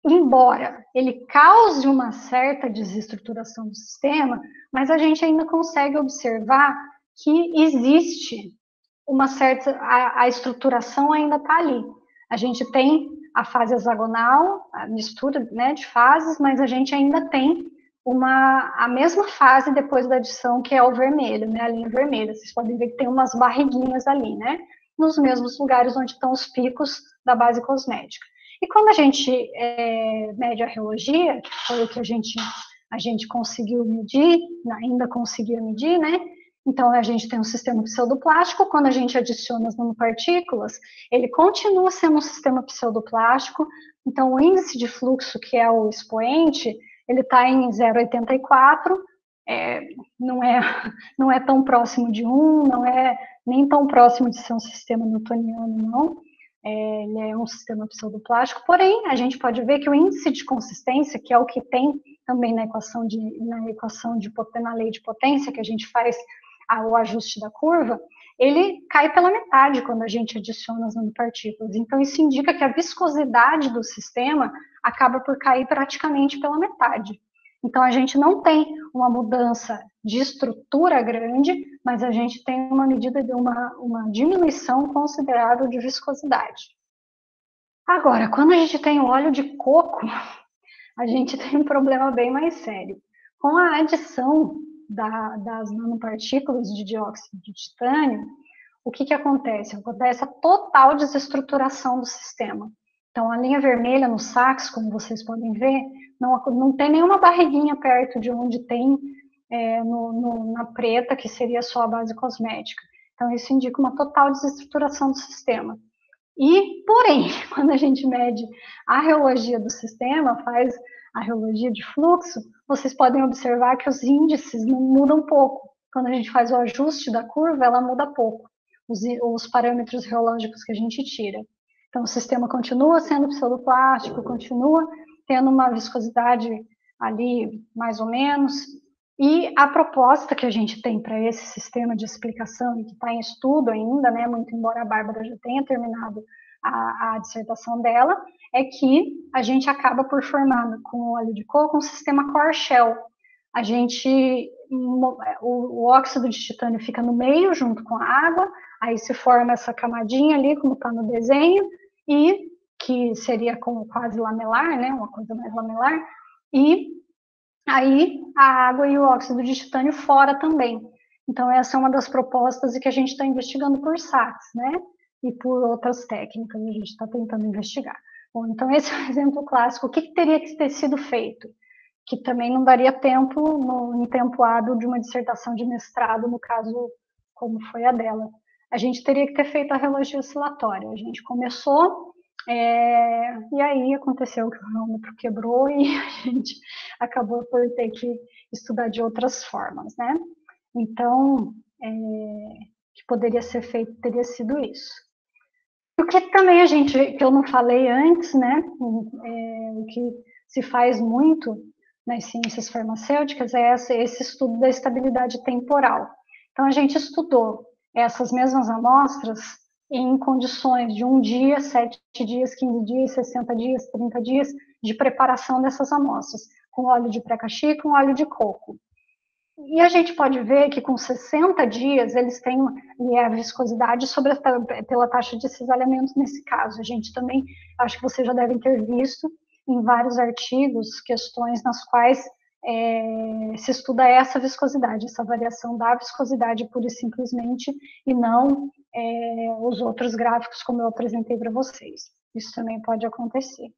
embora ele cause uma certa desestruturação do sistema, mas a gente ainda consegue observar que existe uma certa, a estruturação ainda está ali. A gente tem a fase hexagonal, a mistura, né, de fases, mas a gente ainda tem a mesma fase depois da adição, que é o vermelho, né, a linha vermelha. Vocês podem ver que tem umas barriguinhas ali, né, nos mesmos lugares onde estão os picos da base cosmética. E quando a gente mede a reologia, que foi o que a gente conseguiu medir, ainda conseguia medir, né, então, a gente tem um sistema pseudoplástico, quando a gente adiciona as nanopartículas, ele continua sendo um sistema pseudoplástico, então o índice de fluxo, que é o expoente, ele está em 0,84, não é tão próximo de 1, não é nem tão próximo de ser um sistema newtoniano, não. Ele é um sistema pseudoplástico, porém, a gente pode ver que o índice de consistência, que é o que tem também na equação na lei de potência, que a gente faz o ajuste da curva, ele cai pela metade quando a gente adiciona as nanopartículas. Então, isso indica que a viscosidade do sistema acaba por cair praticamente pela metade. Então, a gente não tem uma mudança de estrutura grande, mas a gente tem uma medida de uma diminuição considerável de viscosidade. Agora, quando a gente tem o óleo de coco, a gente tem um problema bem mais sério. Com a adição das nanopartículas de dióxido de titânio, o que acontece? Acontece a total desestruturação do sistema. Então, a linha vermelha no sax, como vocês podem ver, não tem nenhuma barriguinha perto de onde tem na preta, que seria só a base cosmética. Então, isso indica uma total desestruturação do sistema. E, porém, quando a gente mede a reologia do sistema, faz a reologia de fluxo, vocês podem observar que os índices não mudam pouco. Quando a gente faz o ajuste da curva, ela muda pouco, os parâmetros reológicos que a gente tira. Então, o sistema continua sendo pseudoplástico, continua tendo uma viscosidade ali, mais ou menos, E a proposta que a gente tem para esse sistema de explicação, e que está em estudo ainda, né, muito embora a Bárbara já tenha terminado a dissertação dela, é que a gente acaba por formar com o óleo de coco um sistema core shell. A gente, o óxido de titânio fica no meio junto com a água, aí se forma essa camadinha ali, como está no desenho, e que seria como quase lamelar, né, uma coisa mais lamelar, e aí a água e o óxido de titânio fora também. Então essa é uma das propostas e que a gente está investigando por SACs, né? E por outras técnicas a gente está tentando investigar. Bom, então esse é um exemplo clássico. O que teria que ter sido feito? Que também não daria tempo, em tempo hábil, de uma dissertação de mestrado, no caso, como foi a dela. A gente teria que ter feito a relogia oscilatória. A gente começou, e aí aconteceu que o rômetro quebrou e a gente acabou por ter que estudar de outras formas, né? Então, que poderia ser feito teria sido isso. O que também que eu não falei antes, né? O que se faz muito nas ciências farmacêuticas é esse estudo da estabilidade temporal. Então, a gente estudou essas mesmas amostras em condições de 1 dia, 7 dias, 15 dias, 60 dias, 30 dias de preparação dessas amostras, com óleo de pracaxi e com óleo de coco. E a gente pode ver que com 60 dias eles têm a viscosidade pela taxa de cisalhamento nesse caso. A gente também, acho que vocês já devem ter visto em vários artigos, questões nas quais se estuda essa viscosidade, essa variação da viscosidade pura e simplesmente, e não os outros gráficos como eu apresentei para vocês. Isso também pode acontecer.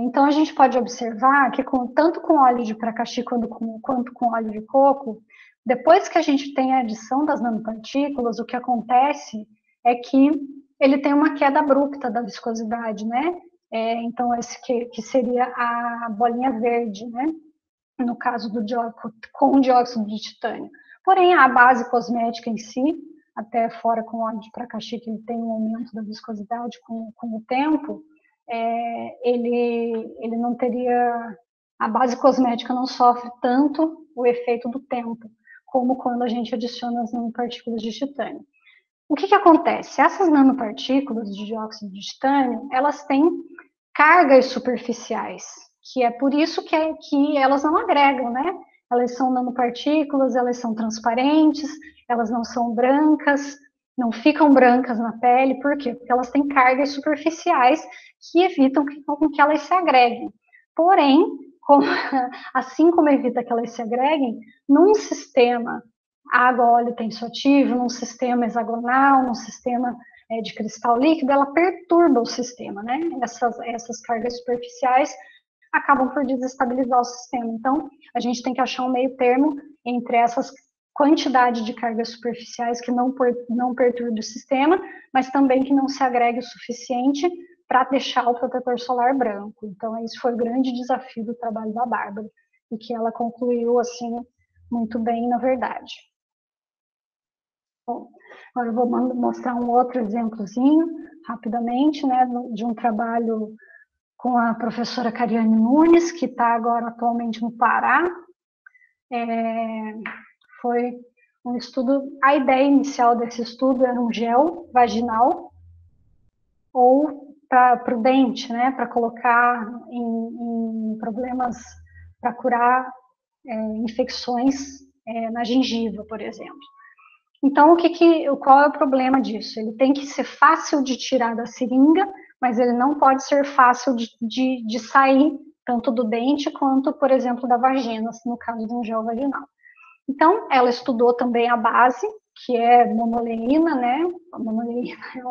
Então, a gente pode observar que tanto com óleo de pracaxi quanto com óleo de coco, depois que a gente tem a adição das nanopartículas, o que acontece é que ele tem uma queda abrupta da viscosidade, né? Então, esse que seria a bolinha verde, né? No caso com dióxido de titânio. Porém, a base cosmética em si, até fora com óleo de pracaxi, que ele tem um aumento da viscosidade com o tempo, ele não teria, a base cosmética não sofre tanto o efeito do tempo, como quando a gente adiciona as nanopartículas de titânio. O que acontece? Essas nanopartículas de dióxido de titânio, elas têm cargas superficiais, que é por isso que elas não agregam, né? Elas são nanopartículas, elas são transparentes, elas não são brancas, não ficam brancas na pele, por quê? Porque elas têm cargas superficiais que evitam que elas se agreguem. Porém, assim como evita que elas se agreguem, num sistema água-óleo tensoativo, num sistema hexagonal, num sistema de cristal líquido, ela perturba o sistema, né? Essas cargas superficiais acabam por desestabilizar o sistema. Então, a gente tem que achar um meio termo entre essas quantidade de cargas superficiais que não perturbe o sistema, mas também que não se agregue o suficiente para deixar o protetor solar branco. Então, esse foi o grande desafio do trabalho da Bárbara, e que ela concluiu, assim, muito bem, na verdade. Bom, agora eu vou mostrar um outro exemplozinho, rapidamente, né, de um trabalho com a professora Cariane Nunes, que está agora atualmente no Pará. Foi um estudo, a ideia inicial desse estudo era um gel vaginal ou para o dente, né, para colocar em problemas, para curar infecções na gengiva, por exemplo. Então, qual é o problema disso? Ele tem que ser fácil de tirar da seringa, mas ele não pode ser fácil de sair, tanto do dente quanto, por exemplo, da vagina, no caso de um gel vaginal. Então, ela estudou também a base, que é monoleína, né? A monoleína é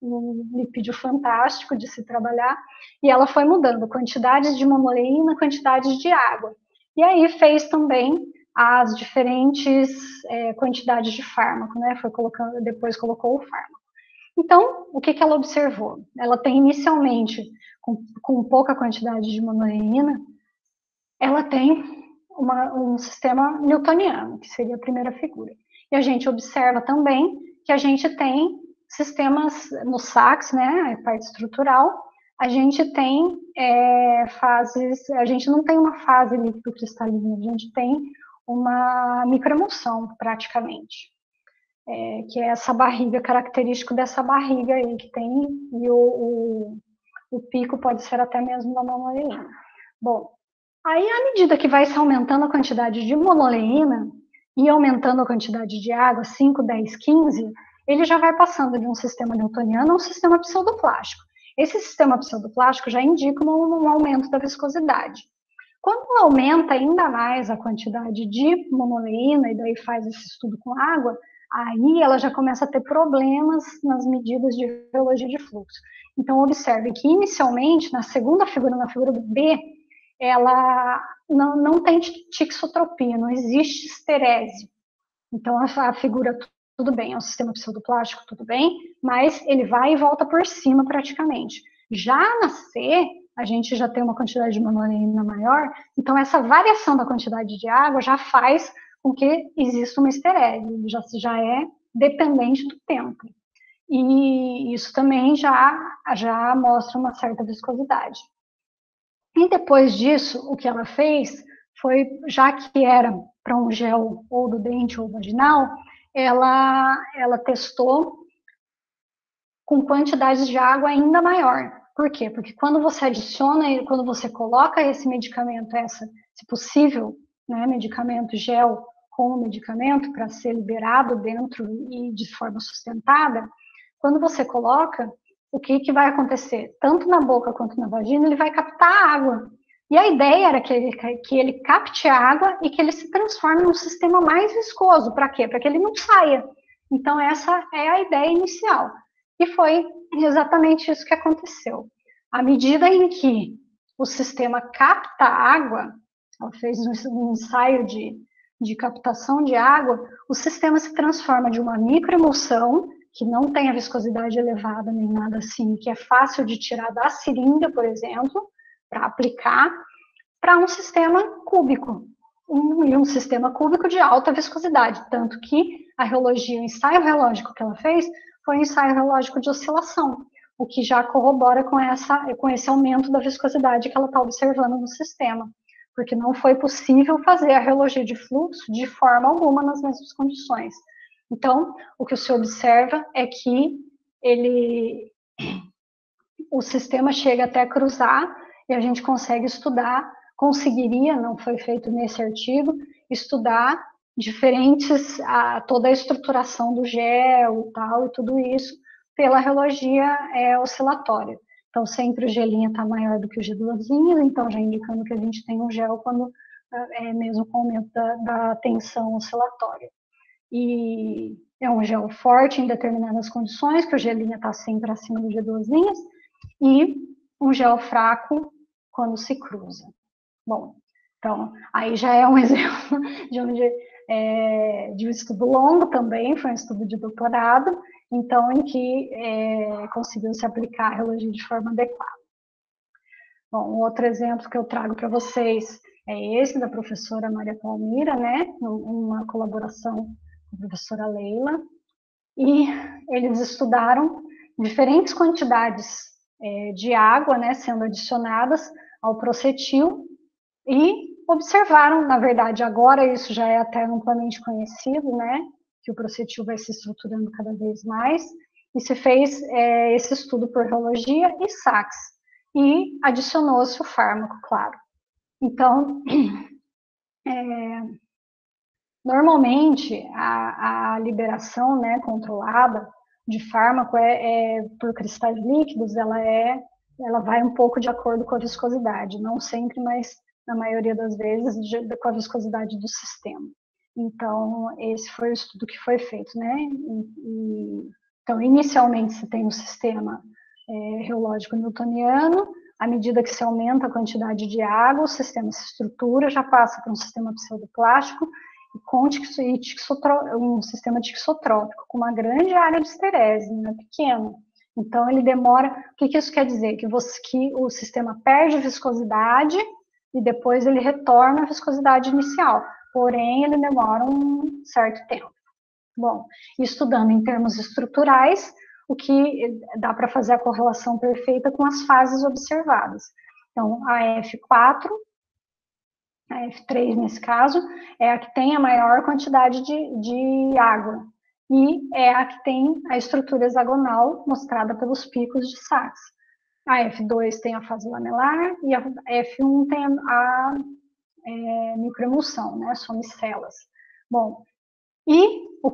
um lipídio fantástico de se trabalhar, e ela foi mudando quantidades de monoleína, quantidades de água. E aí fez também as diferentes quantidades de fármaco, né? Depois colocou o fármaco. Então, o que ela observou? Ela tem inicialmente, com pouca quantidade de monoleína, ela tem um sistema newtoniano, que seria a primeira figura. E a gente observa também que a gente tem sistemas no SACS, né, a parte estrutural, a gente tem fases, a gente não tem uma fase líquido-cristalina, a gente tem uma microemulsão, praticamente, que é essa barriga, característico dessa barriga aí que tem, e o pico pode ser até mesmo da monoleína. Bom, aí à medida que vai se aumentando a quantidade de monoleína e aumentando a quantidade de água, 5, 10, 15, ele já vai passando de um sistema newtoniano a um sistema pseudoplástico. Esse sistema pseudoplástico já indica um aumento da viscosidade. Quando aumenta ainda mais a quantidade de monoleína, e daí faz esse estudo com água, aí ela já começa a ter problemas nas medidas de rheologia de fluxo. Então, observe que inicialmente, na segunda figura, na figura B, ela não tem tixotropia, não existe esterese. Então, a figura, tudo bem, é um sistema pseudoplástico, tudo bem, mas ele vai e volta por cima praticamente. Já na C, a gente já tem uma quantidade de monoleína maior, então essa variação da quantidade de água já faz com que exista uma esterese, já é dependente do tempo. E isso também já mostra uma certa viscosidade. E depois disso, o que ela fez foi, já que era para um gel ou do dente ou vaginal, ela testou com quantidades de água ainda maior. Por quê? Porque quando você adiciona, quando você coloca esse medicamento, se possível, né, medicamento gel com o medicamento para ser liberado dentro e de forma sustentada, quando você coloca, o que vai acontecer? Tanto na boca quanto na vagina, ele vai captar a água. E a ideia era que ele capte a água e que ele se transforme num sistema mais viscoso. Para quê? Para que ele não saia. Então, essa é a ideia inicial. E foi exatamente isso que aconteceu. À medida em que o sistema capta água, ela fez um ensaio de captação de água, o sistema se transforma de uma microemulsão, que não tem a viscosidade elevada nem nada assim, que é fácil de tirar da seringa, por exemplo, para aplicar, para um sistema cúbico, um sistema cúbico de alta viscosidade, tanto que a rheologia, o ensaio reológico que ela fez, foi um ensaio reológico de oscilação, o que já corrobora com esse aumento da viscosidade que ela está observando no sistema, porque não foi possível fazer a rheologia de fluxo de forma alguma nas mesmas condições. Então, o que se observa é que o sistema chega até cruzar e a gente consegue estudar, conseguiria, não foi feito nesse artigo, estudar toda a estruturação do gel e tal, e tudo isso pela rheologia oscilatória. Então, sempre o gelinho está maior do que o G2, então já indicando que a gente tem um gel quando mesmo com o aumento da tensão oscilatória. E é um gel forte em determinadas condições, que o gelinho está sempre acima do G2, e um gel fraco quando se cruza. Bom, então, aí já é um exemplo de um estudo longo também, foi um estudo de doutorado, então, em que conseguiu se aplicar a rheologia de forma adequada. Bom, outro exemplo que eu trago para vocês é esse da professora Maria Palmira, né, uma colaboração com a professora Leila, e eles estudaram diferentes quantidades de água, né, sendo adicionadas ao procetil e observaram, na verdade, agora isso já é até amplamente conhecido, né, que o procetil vai se estruturando cada vez mais, e se fez esse estudo por rheologia e Sachs, e adicionou-se o fármaco, claro. Então, normalmente, a liberação, né, controlada de fármaco por cristais líquidos, ela vai um pouco de acordo com a viscosidade, não sempre, mas na maioria das vezes com a viscosidade do sistema. Então, esse foi o estudo que foi feito, né? Então, inicialmente, se tem um sistema reológico newtoniano, à medida que se aumenta a quantidade de água, o sistema se estrutura, já passa para um sistema pseudoplástico, com um sistema tixotrópico, com uma grande área de esterese, não é pequeno. Então, ele demora... O que isso quer dizer? Que o sistema perde viscosidade e depois ele retorna à viscosidade inicial. Porém, ele demora um certo tempo. Bom, estudando em termos estruturais, o que dá para fazer a correlação perfeita com as fases observadas. Então, a F4 A F3, nesse caso, é a que tem a maior quantidade de água e é a que tem a estrutura hexagonal mostrada pelos picos de Sachs. A F2 tem a fase lamelar e a F1 tem a microemulsão, né, as fomicelas. Bom, e o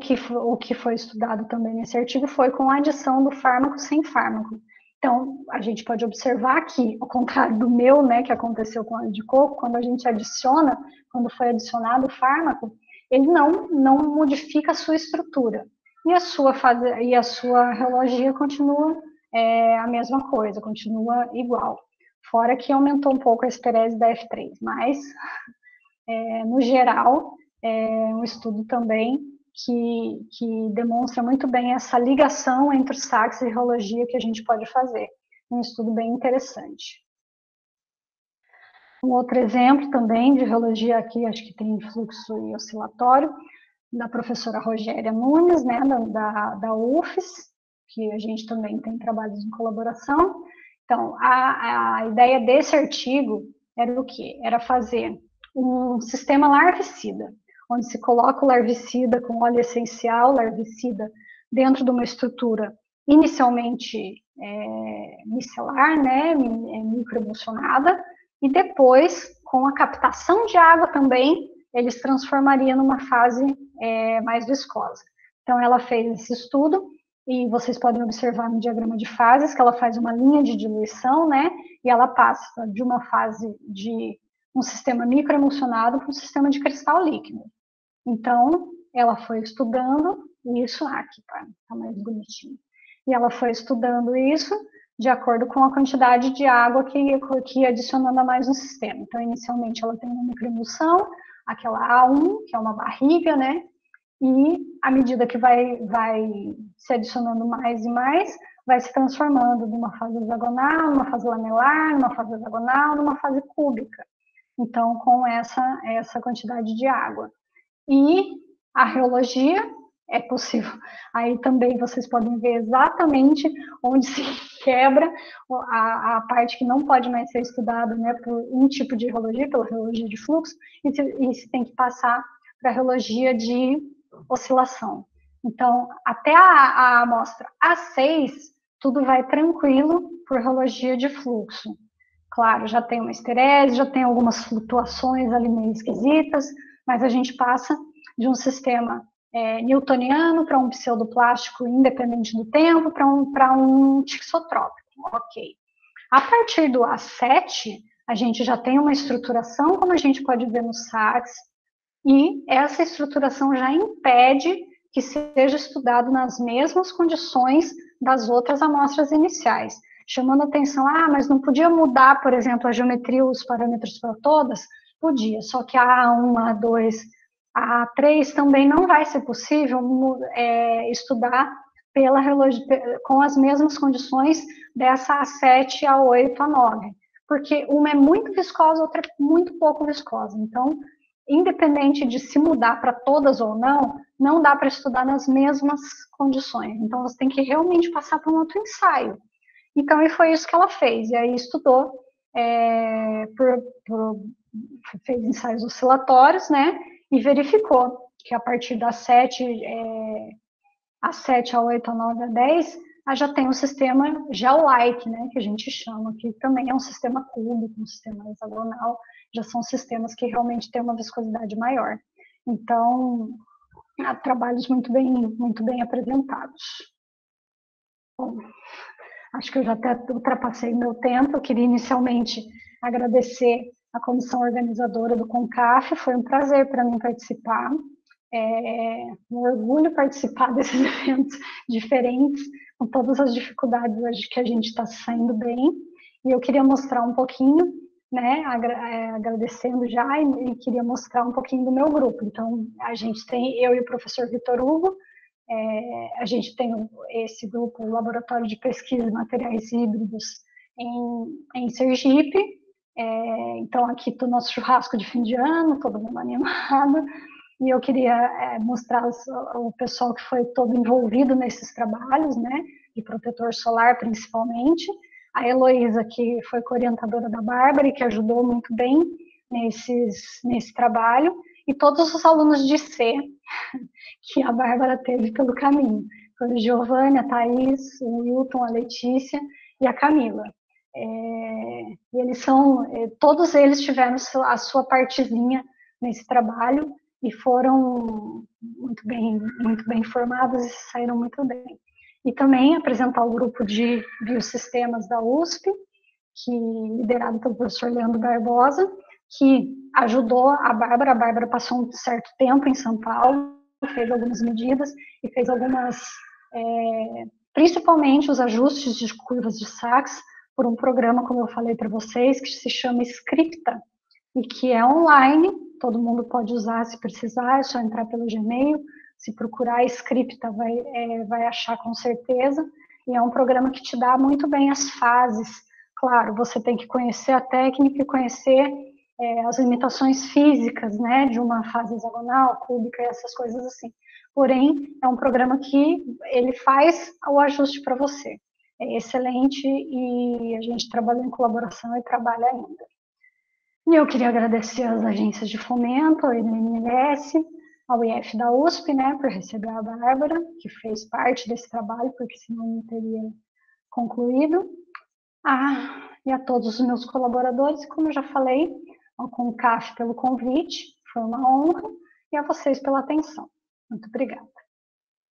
que foi estudado também nesse artigo foi com a adição do fármaco sem fármaco. Então, a gente pode observar aqui, ao contrário do meu, né, que aconteceu com a óleo de coco, quando a gente adiciona, quando foi adicionado o fármaco, ele não modifica a sua estrutura. E a sua reologia continua a mesma coisa, continua igual. Fora que aumentou um pouco a esterese da F3, mas, no geral, é um estudo também que demonstra muito bem essa ligação entre o Sachs e reologia que a gente pode fazer. Um estudo bem interessante. Um outro exemplo também de reologia aqui, acho que tem fluxo e oscilatório, da professora Rogéria Nunes, né, da UFES, que a gente também tem trabalhos em colaboração. Então, a ideia desse artigo era o quê? Era fazer um sistema larvicida, onde se coloca o larvicida com óleo essencial, larvicida, dentro de uma estrutura inicialmente micelar, né, microemulsionada, e depois, com a captação de água também, eles transformariam numa fase mais viscosa. Então, ela fez esse estudo, e vocês podem observar no diagrama de fases que ela faz uma linha de diluição, né, e ela passa de uma fase de um sistema microemulsionado para um sistema de cristal líquido. Então, ela foi estudando isso, aqui tá mais bonitinho. E ela foi estudando isso de acordo com a quantidade de água que ia adicionando a mais no sistema. Então, inicialmente, ela tem uma microemulsão, aquela A1, que é uma barriga, né? E à medida que vai se adicionando mais e mais, vai se transformando de uma fase hexagonal, numa fase lamelar, numa fase hexagonal, numa fase cúbica. Então, com essa quantidade de água. E a reologia é possível. Aí também vocês podem ver exatamente onde se quebra a parte que não pode mais ser estudada, né, por um tipo de reologia, pela reologia de fluxo, e se tem que passar para a reologia de oscilação. Então, até a amostra A6, tudo vai tranquilo por reologia de fluxo. Claro, já tem uma esterese, já tem algumas flutuações ali meio esquisitas, mas a gente passa de um sistema newtoniano para um pseudoplástico independente do tempo, para um tixotrópico. Ok. A partir do A7, a gente já tem uma estruturação, como a gente pode ver no Sachs, e essa estruturação já impede que seja estudado nas mesmas condições das outras amostras iniciais, chamando atenção, mas não podia mudar, por exemplo, a geometria, os parâmetros para todas? Podia, só que a A1, a A2, a A3 também não vai ser possível estudar com as mesmas condições dessa A7, A8, A9, porque uma é muito viscosa, a outra é muito pouco viscosa. Então, independente de se mudar para todas ou não dá para estudar nas mesmas condições. Então, você tem que realmente passar por um outro ensaio. Então, e foi isso que ela fez. E aí estudou, fez ensaios oscilatórios, né? E verificou que a partir da 7, A7, A8, A9, A10, já tem um sistema gel-like, né? Que a gente chama, que também é um sistema cúbico, um sistema hexagonal. Já são sistemas que realmente têm uma viscosidade maior. Então, há trabalhos muito bem apresentados. Bom, acho que eu já até ultrapassei meu tempo. Eu queria inicialmente agradecer a comissão organizadora do CONCAF. Foi um prazer para mim participar. Um orgulho participar desses eventos diferentes, com todas as dificuldades hoje que a gente está saindo bem. E eu queria mostrar um pouquinho, né, agradecendo já, e queria mostrar um pouquinho do meu grupo. Então, a gente tem, eu e o professor Vitor Hugo, a gente tem esse grupo, o Laboratório de Pesquisa de Materiais Híbridos em Sergipe. Então, aqui está o nosso churrasco de fim de ano, todo mundo animado. E eu queria mostrar o pessoal que foi todo envolvido nesses trabalhos, né, de protetor solar principalmente. A Heloísa, que foi co-orientadora da Bárbara e que ajudou muito bem nesse trabalho, e todos os alunos de C que a Bárbara teve pelo caminho. Foi a Giovânia, a Thaís, o Wilton, a Letícia e a Camila. E eles todos eles tiveram a sua partezinha nesse trabalho e foram muito bem formados e saíram muito bem. E também apresentar o grupo de biosistemas da USP, liderado pelo professor Leandro Barbosa, que ajudou a Bárbara. A Bárbara passou um certo tempo em São Paulo, fez algumas medidas e fez principalmente os ajustes de curvas de Sachs, por um programa, como eu falei para vocês, que se chama Scripta, e que é online, todo mundo pode usar se precisar, é só entrar pelo Gmail, se procurar Scripta vai achar com certeza, e é um programa que te dá muito bem as fases. Claro, você tem que conhecer a técnica e conhecer as limitações físicas, né, de uma fase hexagonal, cúbica e essas coisas assim. Porém, é um programa que ele faz o ajuste para você. É excelente e a gente trabalha em colaboração e trabalha ainda. E eu queria agradecer às agências de fomento, ao INMS, ao IF da USP, né, por receber a Bárbara, que fez parte desse trabalho, porque senão não teria concluído. E a todos os meus colaboradores, como eu já falei, ao CONCAF pelo convite, foi uma honra, e a vocês pela atenção. Muito obrigada.